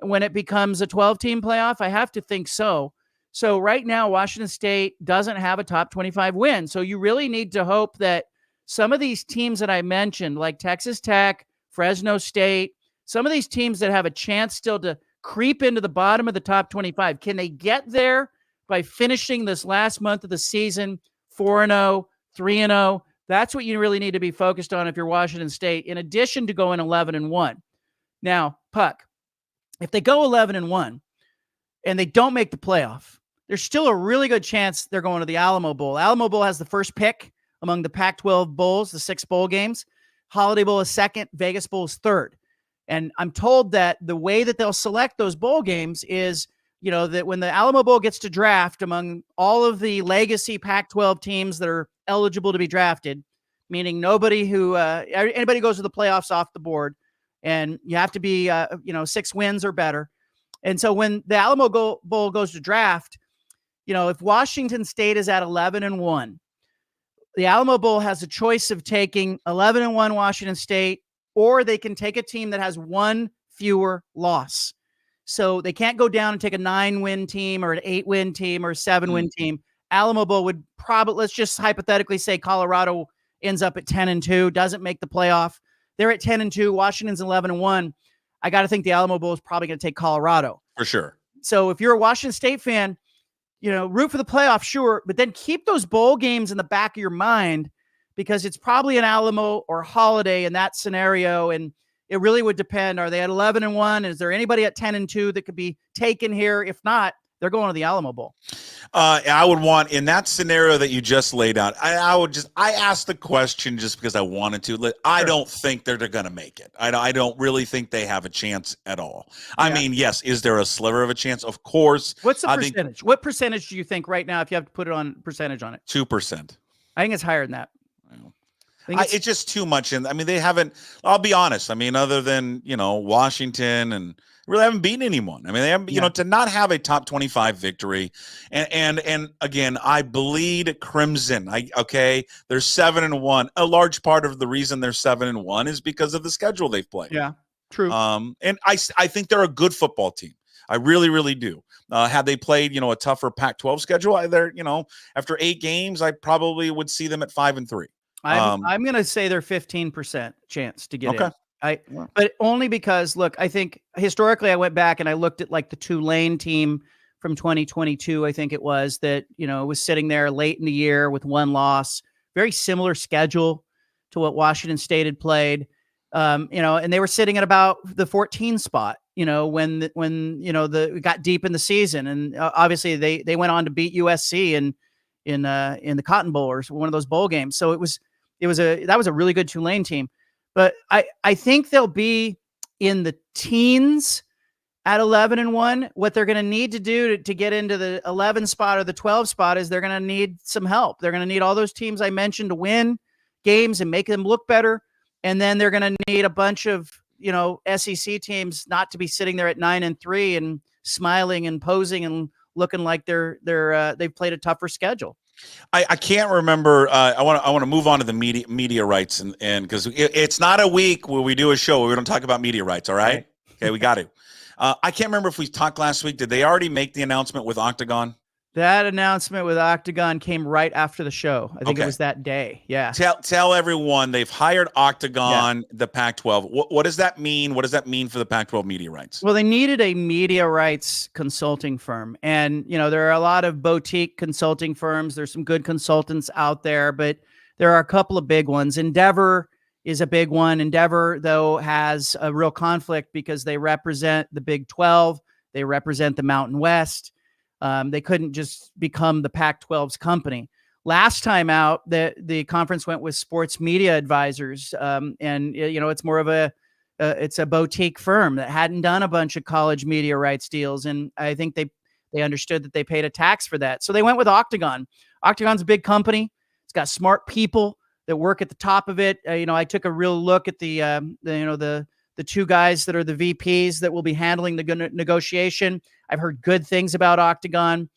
Speaker 4: when it becomes a 12-team playoff? I have to think so. So right now, Washington State doesn't have a top 25 win. So you really need to hope that some of these teams that I mentioned, like Texas Tech, Fresno State, some of these teams that have a chance still to creep into the bottom of the top 25, can they get there by finishing this last month of the season 4-0, 3-0? That's what you really need to be focused on if you're Washington State, in addition to going 11-1. Now, Puck, if they go 11-1 and they don't make the playoff, there's still a really good chance they're going to the Alamo Bowl. Alamo Bowl has the first pick among the Pac-12 bowls, the 6 bowl games. Holiday Bowl is second. Vegas Bowl is third. And I'm told that the way that they'll select those bowl games is, that when the Alamo Bowl gets to draft among all of the legacy Pac-12 teams that are eligible to be drafted, meaning anybody goes to the playoffs off the board, and you have to be, 6 wins or better. And so when the Alamo Bowl goes to draft, if Washington State is at 11-1, the Alamo Bowl has a choice of taking 11-1 Washington State, or they can take a team that has 1 fewer loss. So they can't go down and take a 9-win team or an 8-win team or a 7-win team. Alamo Bowl would probably, let's just hypothetically say Colorado ends up at 10-2, doesn't make the playoff. They're at 10-2. Washington's 11-1. I got to think the Alamo Bowl is probably going to take Colorado.
Speaker 3: For sure.
Speaker 4: So if you're a Washington State fan, root for the playoff, sure, but then keep those bowl games in the back of your mind, because it's probably an Alamo or Holiday in that scenario. And it really would depend. Are they at 11-1? Is there anybody at 10-2 that could be taken here? If not, they're going to the Alamo Bowl.
Speaker 3: I would want, in that scenario that you just laid out, I asked the question just because I wanted to. I don't think they're going to make it. I don't really think they have a chance at all. I mean, yes, is there a sliver of a chance? Of course.
Speaker 4: What's the percentage? What percentage do you think right now, if you have to put it on percentage on it?
Speaker 3: 2%.
Speaker 4: I think it's higher than that.
Speaker 3: It's just too much. I mean, they haven't, I'll be honest. I mean, other than, Washington, and really haven't beaten anyone. I mean, they haven't, to not have a top 25 victory. And again, I bleed crimson. They're 7-1. A large part of the reason they're 7-1 is because of the schedule they've played.
Speaker 4: Yeah, true.
Speaker 3: And I think they're a good football team. I really, really do. Had they played, a tougher Pac-12 schedule, after 8 games, I probably would see them at 5-3.
Speaker 4: I'm going to say they're 15% chance to get in. But only because, look, I think historically I went back and I looked at like the Tulane team from 2022, I think it was, that, was sitting there late in the year with 1 loss, very similar schedule to what Washington State had played, and they were sitting at about the 14 spot, when it got deep in the season. And obviously they went on to beat USC in the Cotton Bowl or one of those bowl games. So that was a really good Tulane team, but I think they'll be in the teens at 11-1. What they're going to need to do to get into the 11 spot or the 12 spot is they're going to need some help. They're going to need all those teams I mentioned to win games and make them look better. And then they're going to need a bunch of, SEC teams not to be sitting there at 9-3 and smiling and posing and looking like they've played a tougher schedule.
Speaker 3: I can't remember. I want to move on to the media rights, and because it's not a week where we do a show where we don't talk about media rights. All right. Okay, we got to. I can't remember if we talked last week. Did they already make the announcement with Octagon?
Speaker 4: That announcement with Octagon came right after the show. I think it was that day. Yeah.
Speaker 3: Tell everyone they've hired Octagon, the Pac-12. What does that mean? What does that mean for the Pac-12 media rights?
Speaker 4: Well, they needed a media rights consulting firm. And, there are a lot of boutique consulting firms. There's some good consultants out there, but there are a couple of big ones. Endeavor is a big one. Endeavor, though, has a real conflict because they represent the Big 12. They represent the Mountain West. They couldn't just become the Pac-12's company. Last time out, the conference went with Sports Media Advisors, and it's more of it's a boutique firm that hadn't done a bunch of college media rights deals, and I think they understood that they paid a tax for that, so they went with Octagon. Octagon's a big company. It's got smart people that work at the top of it. I took a real look at the 2 guys that are the VPs that will be handling the negotiation. I've heard good things about Octagon.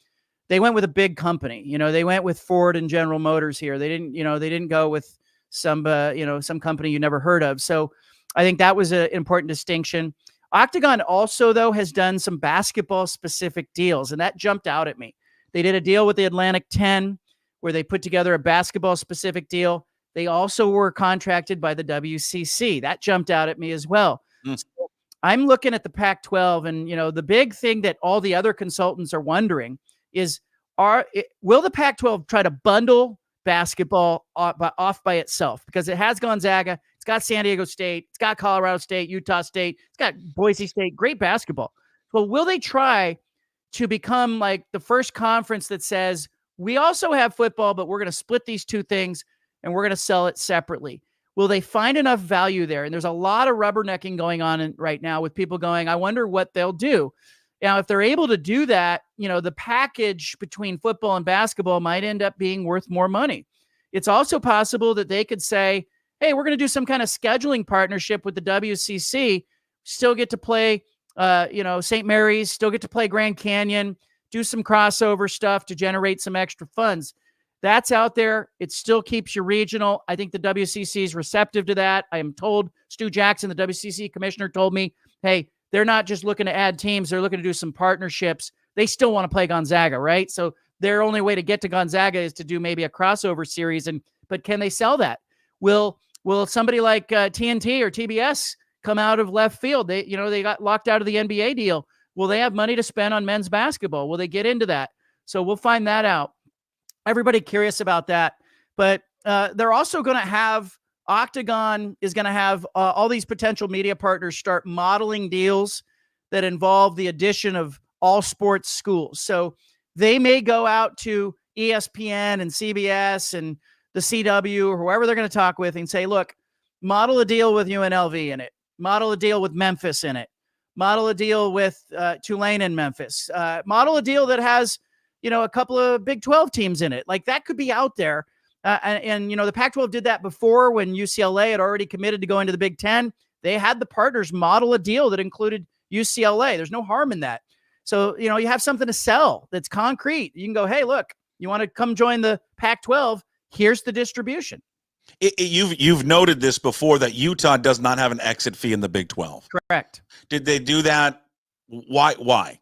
Speaker 4: They went with a big company. They went with Ford and General Motors here. They didn't go with some company you never heard of. So I think that was an important distinction. Octagon also, though, has done some basketball specific deals, and that jumped out at me. They did a deal with the Atlantic 10 where they put together a basketball specific deal. They also were contracted by the WCC. That jumped out at me as well. So I'm looking at the Pac-12, and the big thing that all the other consultants are wondering is, will the Pac-12 try to bundle basketball off by itself? Because it has Gonzaga, it's got San Diego State, it's got Colorado State, Utah State, it's got Boise State, great basketball. Well, will they try to become like the first conference that says, we also have football, but we're going to split these 2 things and we're going to sell it separately? Will they find enough value there? And there's a lot of rubbernecking going on right now with people going, I wonder what they'll do. Now, if they're able to do that, the package between football and basketball might end up being worth more money. It's also possible that they could say, hey, we're going to do some kind of scheduling partnership with the WCC, still get to play, St. Mary's, still get to play Grand Canyon, do some crossover stuff to generate some extra funds. That's out there. It still keeps you regional. I think the WCC is receptive to that. I am told Stu Jackson, the WCC commissioner, told me, hey, they're not just looking to add teams. They're looking to do some partnerships. They still want to play Gonzaga, right? So their only way to get to Gonzaga is to do maybe a crossover series. But can they sell that? Will somebody like TNT or TBS come out of left field? They got locked out of the NBA deal. Will they have money to spend on men's basketball? Will they get into that? So we'll find that out. Everybody curious about that. But they're also going to have, Octagon is going to have all these potential media partners start modeling deals that involve the addition of all sports schools. So they may go out to ESPN and CBS and the CW or whoever they're going to talk with and say, look, model a deal with UNLV in it, model a deal with Memphis in it, model a deal with Tulane in Memphis, model a deal that has, a couple of Big 12 teams in it. Like that could be out there. And the Pac-12 did that before when UCLA had already committed to going to the Big 10. They had the partners model a deal that included UCLA. There's no harm in that. So, you have something to sell that's concrete. You can go, hey, look, you want to come join the Pac-12? Here's the distribution.
Speaker 3: You've noted this before that Utah does not have an exit fee in the Big 12.
Speaker 4: Correct.
Speaker 3: Did they do that? Why?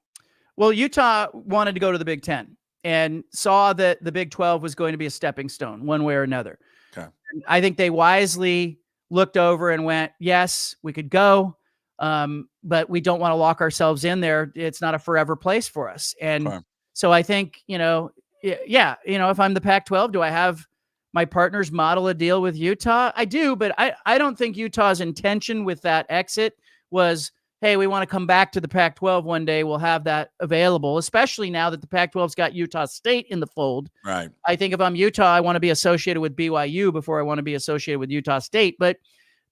Speaker 4: Well, Utah wanted to go to the Big 10 and saw that the Big 12 was going to be a stepping stone one way or another.
Speaker 3: Okay.
Speaker 4: And I think they wisely looked over and went, yes, we could go, but we don't want to lock ourselves in there. It's not a forever place for us. And so I think, if I'm the Pac-12, do I have my partners model a deal with Utah? I do, but I don't think Utah's intention with that exit was, hey, we want to come back to the Pac-12 one day. We'll have that available, especially now that the Pac-12's got Utah State in the fold.
Speaker 3: Right.
Speaker 4: I think if I'm Utah, I want to be associated with BYU before I want to be associated with Utah State. But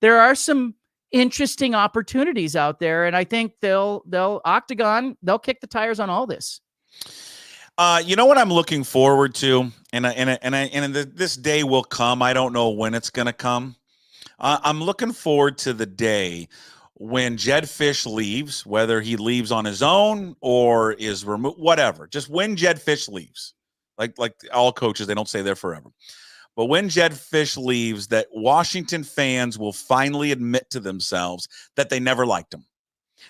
Speaker 4: there are some interesting opportunities out there, and I think they'll kick the tires on all this.
Speaker 3: You know what I'm looking forward to, and this day will come. I don't know when it's going to come. I'm looking forward to the day when Jedd Fisch leaves, whether he leaves on his own or is removed, whatever. Just when Jedd Fisch leaves, like all coaches, they don't stay there forever. But when Jedd Fisch leaves, that Washington fans will finally admit to themselves that they never liked him.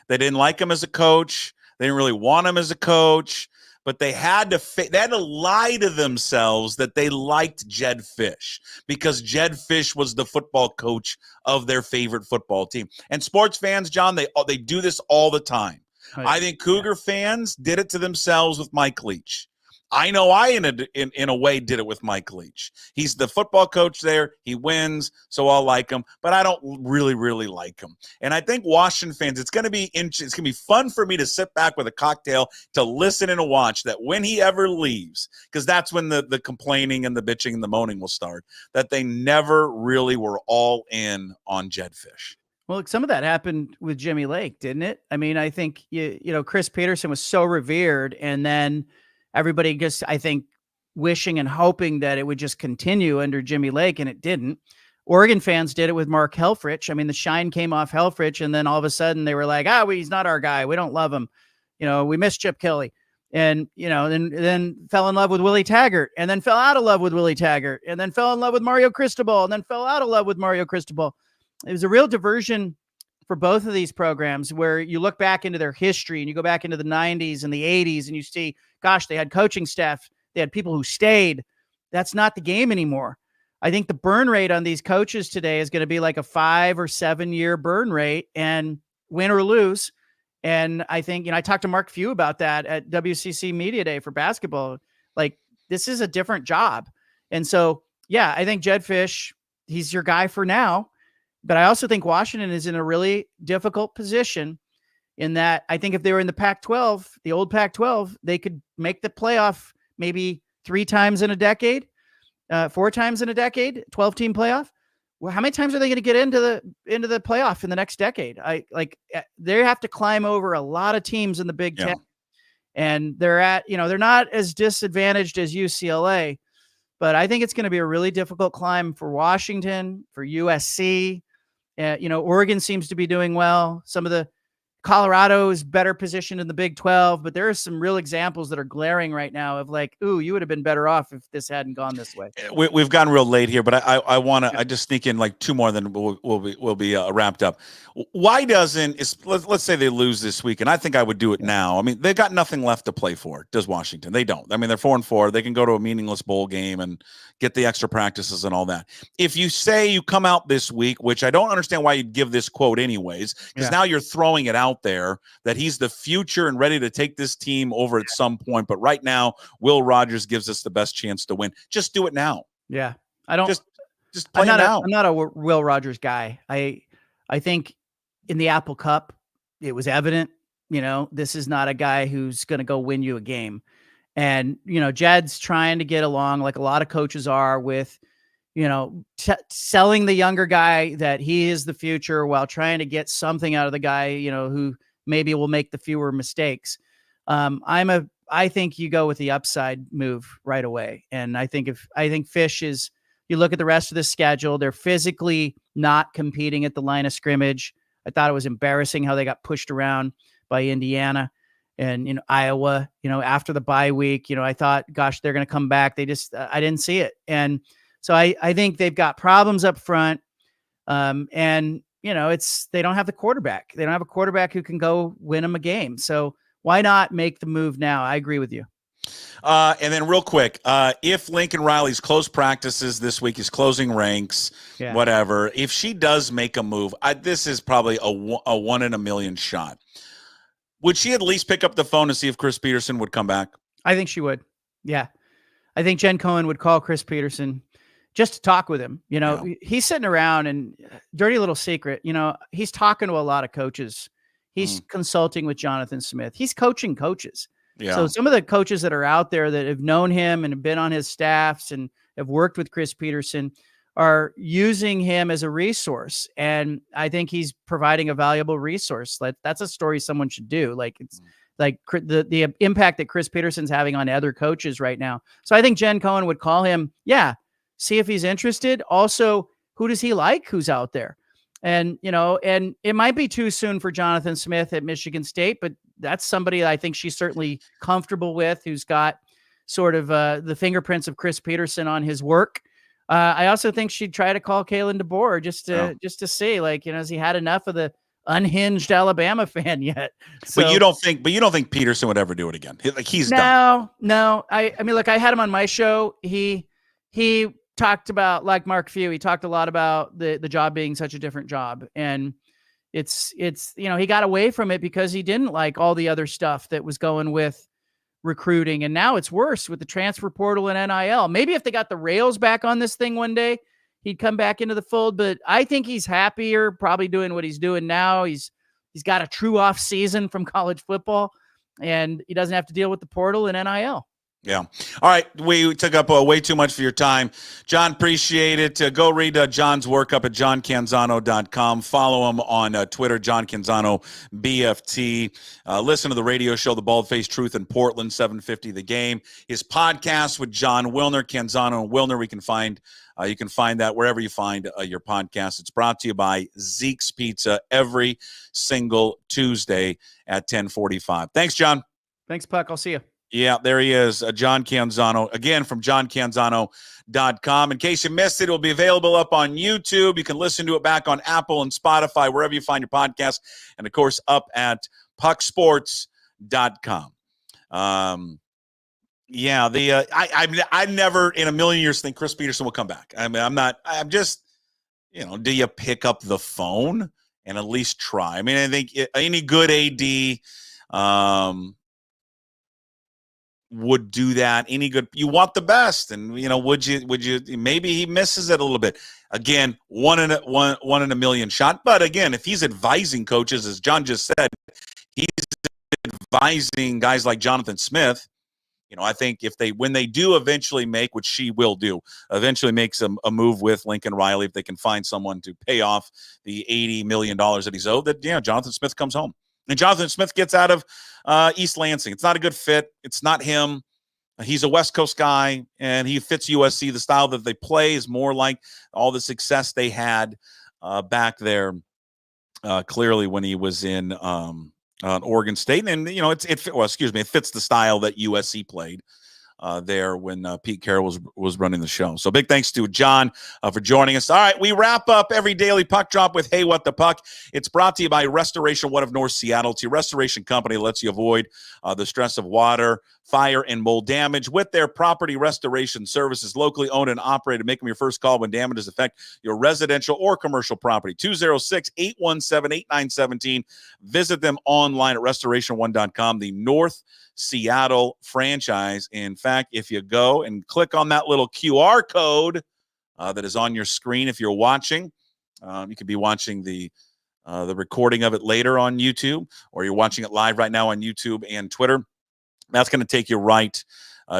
Speaker 3: They didn't like him as a coach. They didn't really want him as a coach. But they had to lie to themselves that they liked Jedd Fisch because Jedd Fisch was the football coach of their favorite football team. And sports fans, John, they do this all the time. Right. I think Cougar fans did it to themselves with Mike Leach. I know I, in a way, did it with Mike Leach. He's the football coach there. He wins, so I'll like him. But I don't really, really like him. And I think Washington fans, it's going to be fun for me to sit back with a cocktail to listen and to watch that when he ever leaves, because that's when the complaining and the bitching and the moaning will start, that they never really were all in on Jedd Fisch.
Speaker 4: Well, some of that happened with Jimmy Lake, didn't it? I mean, I think, Chris Peterson was so revered, and then everybody just, I think, wishing and hoping that it would just continue under Jimmy Lake, and it didn't. Oregon fans did it with Mark Helfrich. I mean, the shine came off Helfrich, and then all of a sudden they were like, he's not our guy. We don't love him. We miss Chip Kelly. And, then fell in love with Willie Taggart, and then fell out of love with Willie Taggart, and then fell in love with Mario Cristobal, and then fell out of love with Mario Cristobal. It was a real diversion for both of these programs where you look back into their history and you go back into the 90s and the 80s and you see, gosh, they had coaching staff. They had people who stayed. That's not the game anymore. I think the burn rate on these coaches today is going to be like a 5 or 7 year burn rate, and win or lose. And I think, I talked to Mark Few about that at WCC Media Day for basketball. Like, this is a different job. And so, yeah, I think Jedd Fisch, he's your guy for now. But I also think Washington is in a really difficult position in that I think if they were in the Pac-12, the old Pac-12, they could make the playoff maybe 3 times in a decade, 4 times in a decade, 12-team playoff. Well, how many times are they going to get into the playoff in the next decade? They have to climb over a lot of teams in the Big Ten, and they're not as disadvantaged as UCLA, but I think it's going to be a really difficult climb for Washington, for USC. Oregon seems to be doing well. Some of the Colorado is better positioned in the Big 12, but there are some real examples that are glaring right now of like, ooh, you would have been better off if this hadn't gone this way.
Speaker 3: We've gone real late here, but I want to I just sneak in like 2 more, then we'll be wrapped up. Why doesn't let's say they lose this week, and I think I would do it now. I mean, they've got nothing left to play for. Does Washington? They don't. I mean, they're 4-4. They can go to a meaningless bowl game and get the extra practices and all that. If you say you come out this week, which I don't understand why you'd give this quote anyways, because now you're throwing it out there that he's the future and ready to take this team over at some point. But right now, Will Rogers gives us the best chance to win. Just do it now.
Speaker 4: Yeah. I don't
Speaker 3: just play it now.
Speaker 4: I'm not a Will Rogers guy. I think in the Apple Cup, it was evident This is not a guy who's going to go win you a game. And, Jed's trying to get along like a lot of coaches are with, selling the younger guy that he is the future while trying to get something out of the guy, who maybe will make the fewer mistakes. I think you go with the upside move right away. And I think Fish is, you look at the rest of the schedule, they're physically not competing at the line of scrimmage. I thought it was embarrassing how they got pushed around by Indiana and, Iowa, after the bye week. I thought, gosh, they're going to come back. I didn't see it. And so I think they've got problems up front. And they don't have the quarterback. They don't have a quarterback who can go win them a game. So why not make the move now? I agree with you.
Speaker 3: And then real quick, if Lincoln Riley's close practices this week, is closing ranks, whatever, if she does make a move, this is probably a 1 in a million shot. Would she at least pick up the phone to see if Chris Peterson would come back?
Speaker 4: I think she would. Yeah. I think Jen Cohen would call Chris Peterson just to talk with him. He's sitting around, and dirty little secret, he's talking to a lot of coaches. He's consulting with Jonathan Smith. He's coaching coaches. Yeah. So some of the coaches that are out there that have known him and have been on his staffs and have worked with Chris Peterson are using him as a resource. And I think he's providing a valuable resource. That's a story someone should do. Like it's like the impact that Chris Peterson's having on other coaches right now. So I think Jen Cohen would call him. Yeah. See if he's interested. Also, who does he like? Who's out there? And, and it might be too soon for Jonathan Smith at Michigan State, but that's somebody I think she's certainly comfortable with, who's got sort of the fingerprints of Chris Peterson on his work. I also think she'd try to call Kalen DeBoer just to see, has he had enough of the unhinged Alabama fan yet? So,
Speaker 3: but you don't think Peterson would ever do it again? Like he's
Speaker 4: done. No. I mean, look, I had him on my show. He talked about, like Mark Few, he talked a lot about the job being such a different job. And it's he got away from it because he didn't like all the other stuff that was going with recruiting. And now it's worse with the transfer portal and NIL. Maybe if they got the rails back on this thing one day, he'd come back into the fold. But I think he's happier probably doing what he's doing now. He's got a true off season from college football, and he doesn't have to deal with the portal and NIL.
Speaker 3: Yeah. All right. We took up way too much for your time. John, appreciate it. Go read John's work up at johncanzano.com. Follow him on Twitter, John Canzano, BFT. Listen to the radio show, The Bald-Faced Truth in Portland, 750 The Game. His podcast with John Wilner, Canzano and Wilner, you can find that wherever you find your podcast. It's brought to you by Zeke's Pizza every single Tuesday at 10:45. Thanks, John.
Speaker 4: Thanks, Puck. I'll see you.
Speaker 3: Yeah, there he is, John Canzano, again from johncanzano.com. In case you missed it, it'll be available up on YouTube. You can listen to it back on Apple and Spotify, wherever you find your podcast, and, of course, up at pucksports.com. I never in a million years think Chris Peterson will come back. I mean, I'm just, do you pick up the phone and at least try? I mean, I think any good AD would do that. Any good, you want the best, and would you maybe he misses it a little bit. Again, one in a million shot. But again, if he's advising coaches, as John just said, he's advising guys like Jonathan Smith. I think when they do eventually make, which she will do, eventually makes a move with Lincoln Riley, if they can find someone to pay off the $80 million that he's owed, that Jonathan Smith comes home. And Jonathan Smith gets out of East Lansing. It's not a good fit. It's not him. He's a West Coast guy, and he fits USC. The style that they play is more like all the success they had back there, clearly when he was in Oregon State. And, it fits the style that USC played there when Pete Carroll was running the show. So big thanks to John for joining us. All right, we wrap up every daily puck drop with Hey, What the Puck. It's brought to you by Restoration One of North Seattle. It's your restoration company that lets you avoid the stress of water, fire, and mold damage with their property restoration services. Locally owned and operated. Make them your first call when damages affect your residential or commercial property. 206-817-8917. Visit them online at restoration1.com. The North Seattle franchise. In fact, if you go and click on that little QR code that is on your screen, if you're watching, you could be watching the the recording of it later on YouTube, or you're watching it live right now on YouTube and Twitter, that's going to take you right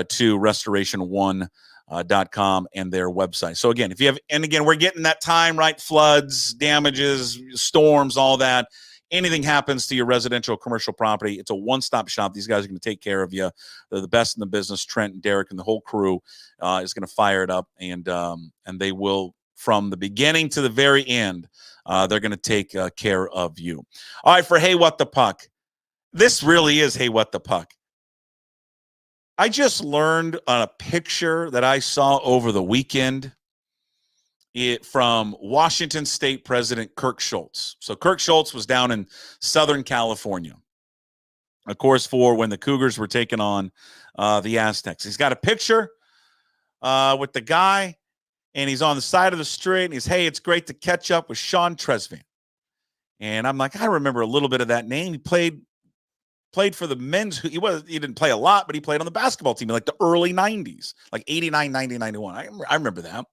Speaker 3: to restoration1.com and their website. So again, if you have, and again, we're getting that time, right? Floods, damages, storms, all that. Anything happens to your residential commercial property, it's a one-stop shop. These guys are going to take care of you. They're the best in the business. Trent and Derek and the whole crew is going to fire it up, and they will, from the beginning to the very end, they're going to take care of you. All right, for Hey, What the Puck. This really is Hey, What the Puck. I just learned on a picture that I saw over the weekend from Washington State President Kirk Schultz. So Kirk Schultz was down in Southern California, of course, for when the Cougars were taking on the Aztecs. He's got a picture with the guy, and he's on the side of the street, and he's, hey, it's great to catch up with Sean Tresvant. And I'm like, I remember a little bit of that name. He played for the men's. He didn't play a lot, but he played on the basketball team in like the early 90s, like 89, 90, 91. I remember that.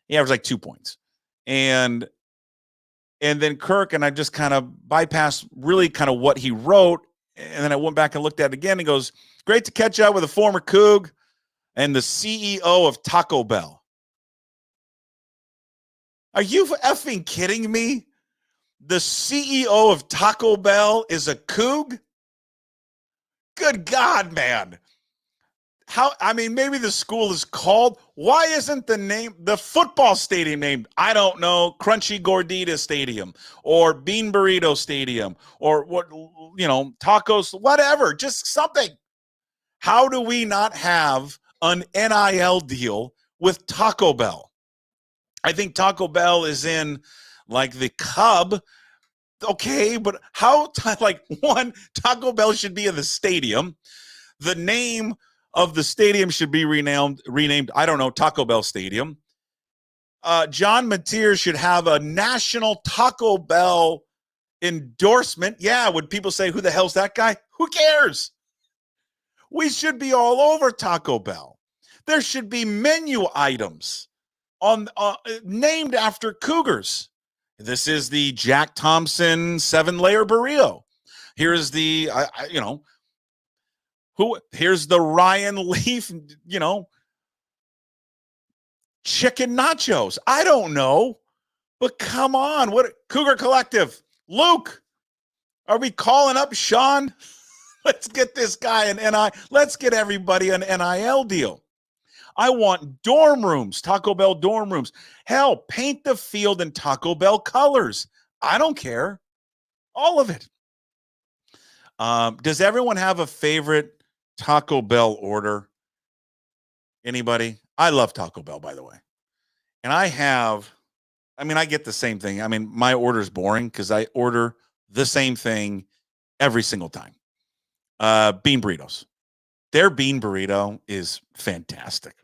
Speaker 3: He averaged like 2 points. And then Kirk, and I just kind of bypassed really kind of what he wrote. And then I went back and looked at it again. He goes, great to catch up with a former Coug and the CEO of Taco Bell. Are you effing kidding me? The CEO of Taco Bell is a Coug? Good God, man. Maybe the school is called. Why isn't the football stadium named, I don't know, Crunchy Gordita Stadium or Bean Burrito Stadium or what, tacos, whatever, just something. How do we not have an NIL deal with Taco Bell? I think Taco Bell is in like the Cub. Okay, but Taco Bell should be in the stadium. The name of the stadium should be renamed, I don't know, Taco Bell Stadium. John Mateer should have a national Taco Bell endorsement. Yeah, would people say, who the hell's that guy? Who cares? We should be all over Taco Bell. There should be menu items named after Cougars. This is the Jack Thompson 7-layer burrito. Here's the, here's the Ryan Leaf, chicken nachos. I don't know, but come on. What Cougar Collective? Luke, are we calling up Sean? Let's get this guy an NIL. Let's get everybody an NIL deal. I want dorm rooms, Taco Bell dorm rooms. Hell, paint the field in Taco Bell colors. I don't care. All of it. Does everyone have a favorite Taco Bell order? Anybody? I love Taco Bell, by the way. And I get the same thing. My order is boring because I order the same thing every single time. Bean burritos. Their bean burrito is fantastic.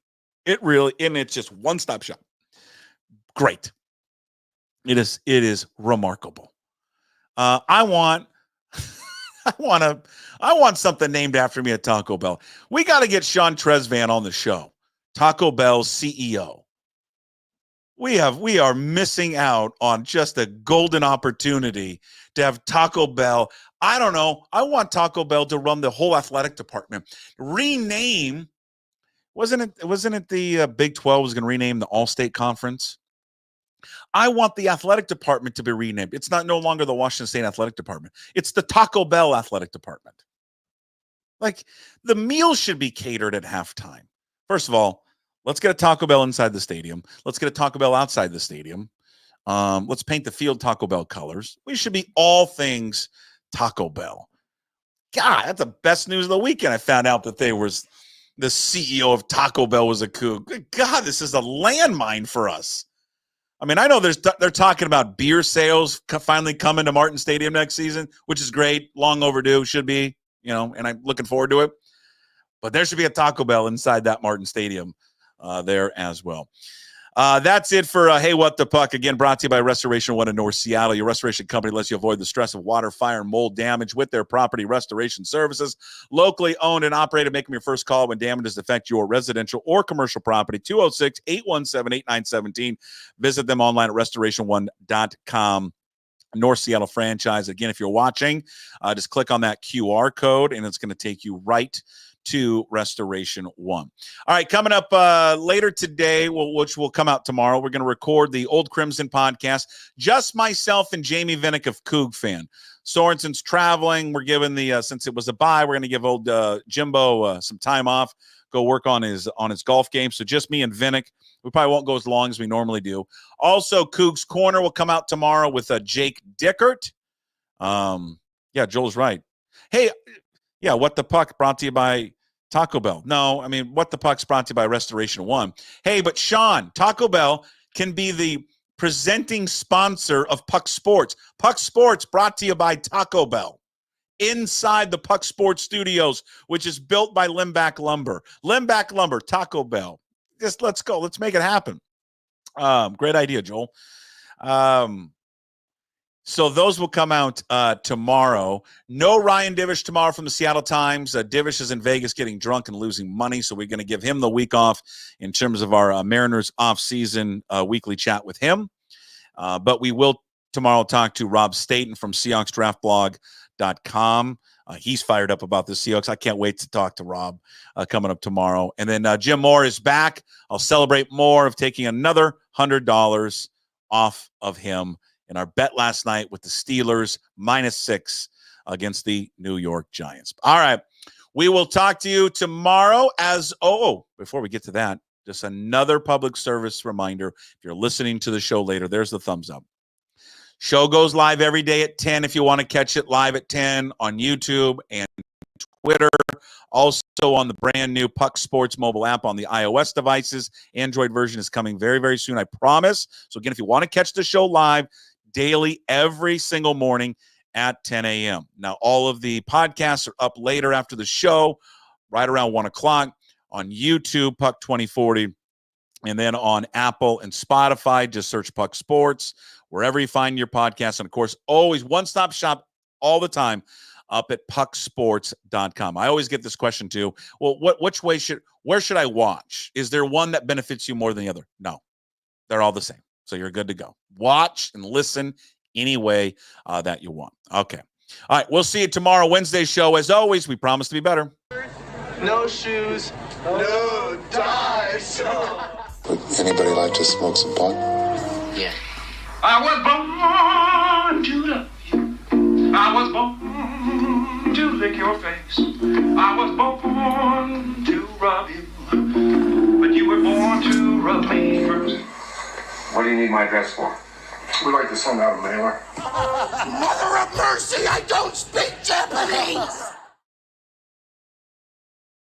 Speaker 3: It really, and it's just one-stop shop. Great. It is remarkable. I want something named after me at Taco Bell. We got to get Sean Tresvant on the show. Taco Bell's CEO. We are missing out on just a golden opportunity to have Taco Bell. I don't know. I want Taco Bell to run the whole athletic department. Rename. Wasn't it the Big 12 was going to rename the All-State Conference? I want the athletic department to be renamed. It's no longer the Washington State Athletic Department. It's the Taco Bell Athletic Department. Like, the meals should be catered at halftime. First of all, let's get a Taco Bell inside the stadium. Let's get a Taco Bell outside the stadium. Let's paint the field Taco Bell colors. We should be all things Taco Bell. God, that's the best news of the weekend. I found out that the CEO of Taco Bell was a Coug. Good God, this is a landmine for us. I know they're talking about beer sales finally coming to Martin Stadium next season, which is great. Long overdue, should be, and I'm looking forward to it. But there should be a Taco Bell inside that Martin Stadium there as well. That's it for Hey, What the Puck. Again, brought to you by Restoration One in North Seattle. Your restoration company lets you avoid the stress of water, fire, and mold damage with their property restoration services. Locally owned and operated. Make them your first call when damages affect your residential or commercial property. 206-817-8917. Visit them online at restoration1.com. North Seattle franchise. Again, if you're watching, just click on that QR code, and it's going to take you right to Restoration One. All right, coming up later today, which will come out tomorrow, we're going to record the Old Crimson podcast. Just myself and Jamie Vinnick of Coug Fan. Sorensen's traveling. We're giving the since it was a bye, we're going to give old Jimbo some time off, go work on his golf game. So just me and Vinnick. We probably won't go as long as we normally do. Also, Coug's Corner will come out tomorrow with Jake Dickert. Yeah, Joel's right. Hey, yeah, What the Puck brought to you by Taco Bell. No, I mean, What the Puck's brought to you by Restoration One. Hey, but Sean, Taco Bell can be the presenting sponsor of Puck Sports. Puck Sports brought to you by Taco Bell. Inside the Puck Sports Studios, which is built by Limback Lumber. Limback Lumber, Taco Bell. Just let's go. Let's make it happen. Great idea, Joel. So those will come out tomorrow. No Ryan Divish tomorrow from the Seattle Times. Divish is in Vegas getting drunk and losing money, so we're going to give him the week off in terms of our Mariners off-season weekly chat with him. But we will tomorrow talk to Rob Staten from SeahawksDraftBlog.com. He's fired up about the Seahawks. I can't wait to talk to Rob coming up tomorrow. And then Jim Moore is back. I'll celebrate more of taking another $100 off of him in our bet last night with the Steelers -6 against the New York Giants. All right. We will talk to you tomorrow before we get to that, just another public service reminder. If you're listening to the show later, there's the thumbs up. Show goes live every day at 10 if you want to catch it live at 10 on YouTube and Twitter. Also on the brand new Puck Sports mobile app on the iOS devices. Android version is coming very, very soon, I promise. So again, if you want to catch the show live daily every single morning at 10 a.m. Now, all of the podcasts are up later after the show, right around 1 o'clock on YouTube, Puck 2040. And then on Apple and Spotify, just search Puck Sports, wherever you find your podcast. And, of course, always one-stop shop all the time up at pucksports.com. I always get this question, too. Well, where should I watch? Is there one that benefits you more than the other? No. They're all the same. So you're good to go. Watch and listen any way that you want. Okay. All right. We'll see you tomorrow, Wednesday show. As always, we promise to be better.
Speaker 5: No shoes, no dice.
Speaker 6: Would anybody like to smoke some pot?
Speaker 5: Yeah.
Speaker 7: I was born to love you. I was born to lick your face. I was born to rub you. But you were born to rub me first.
Speaker 8: What do you need my address for? We'd like to send out a mailer.
Speaker 5: Mother of mercy, I don't speak Japanese!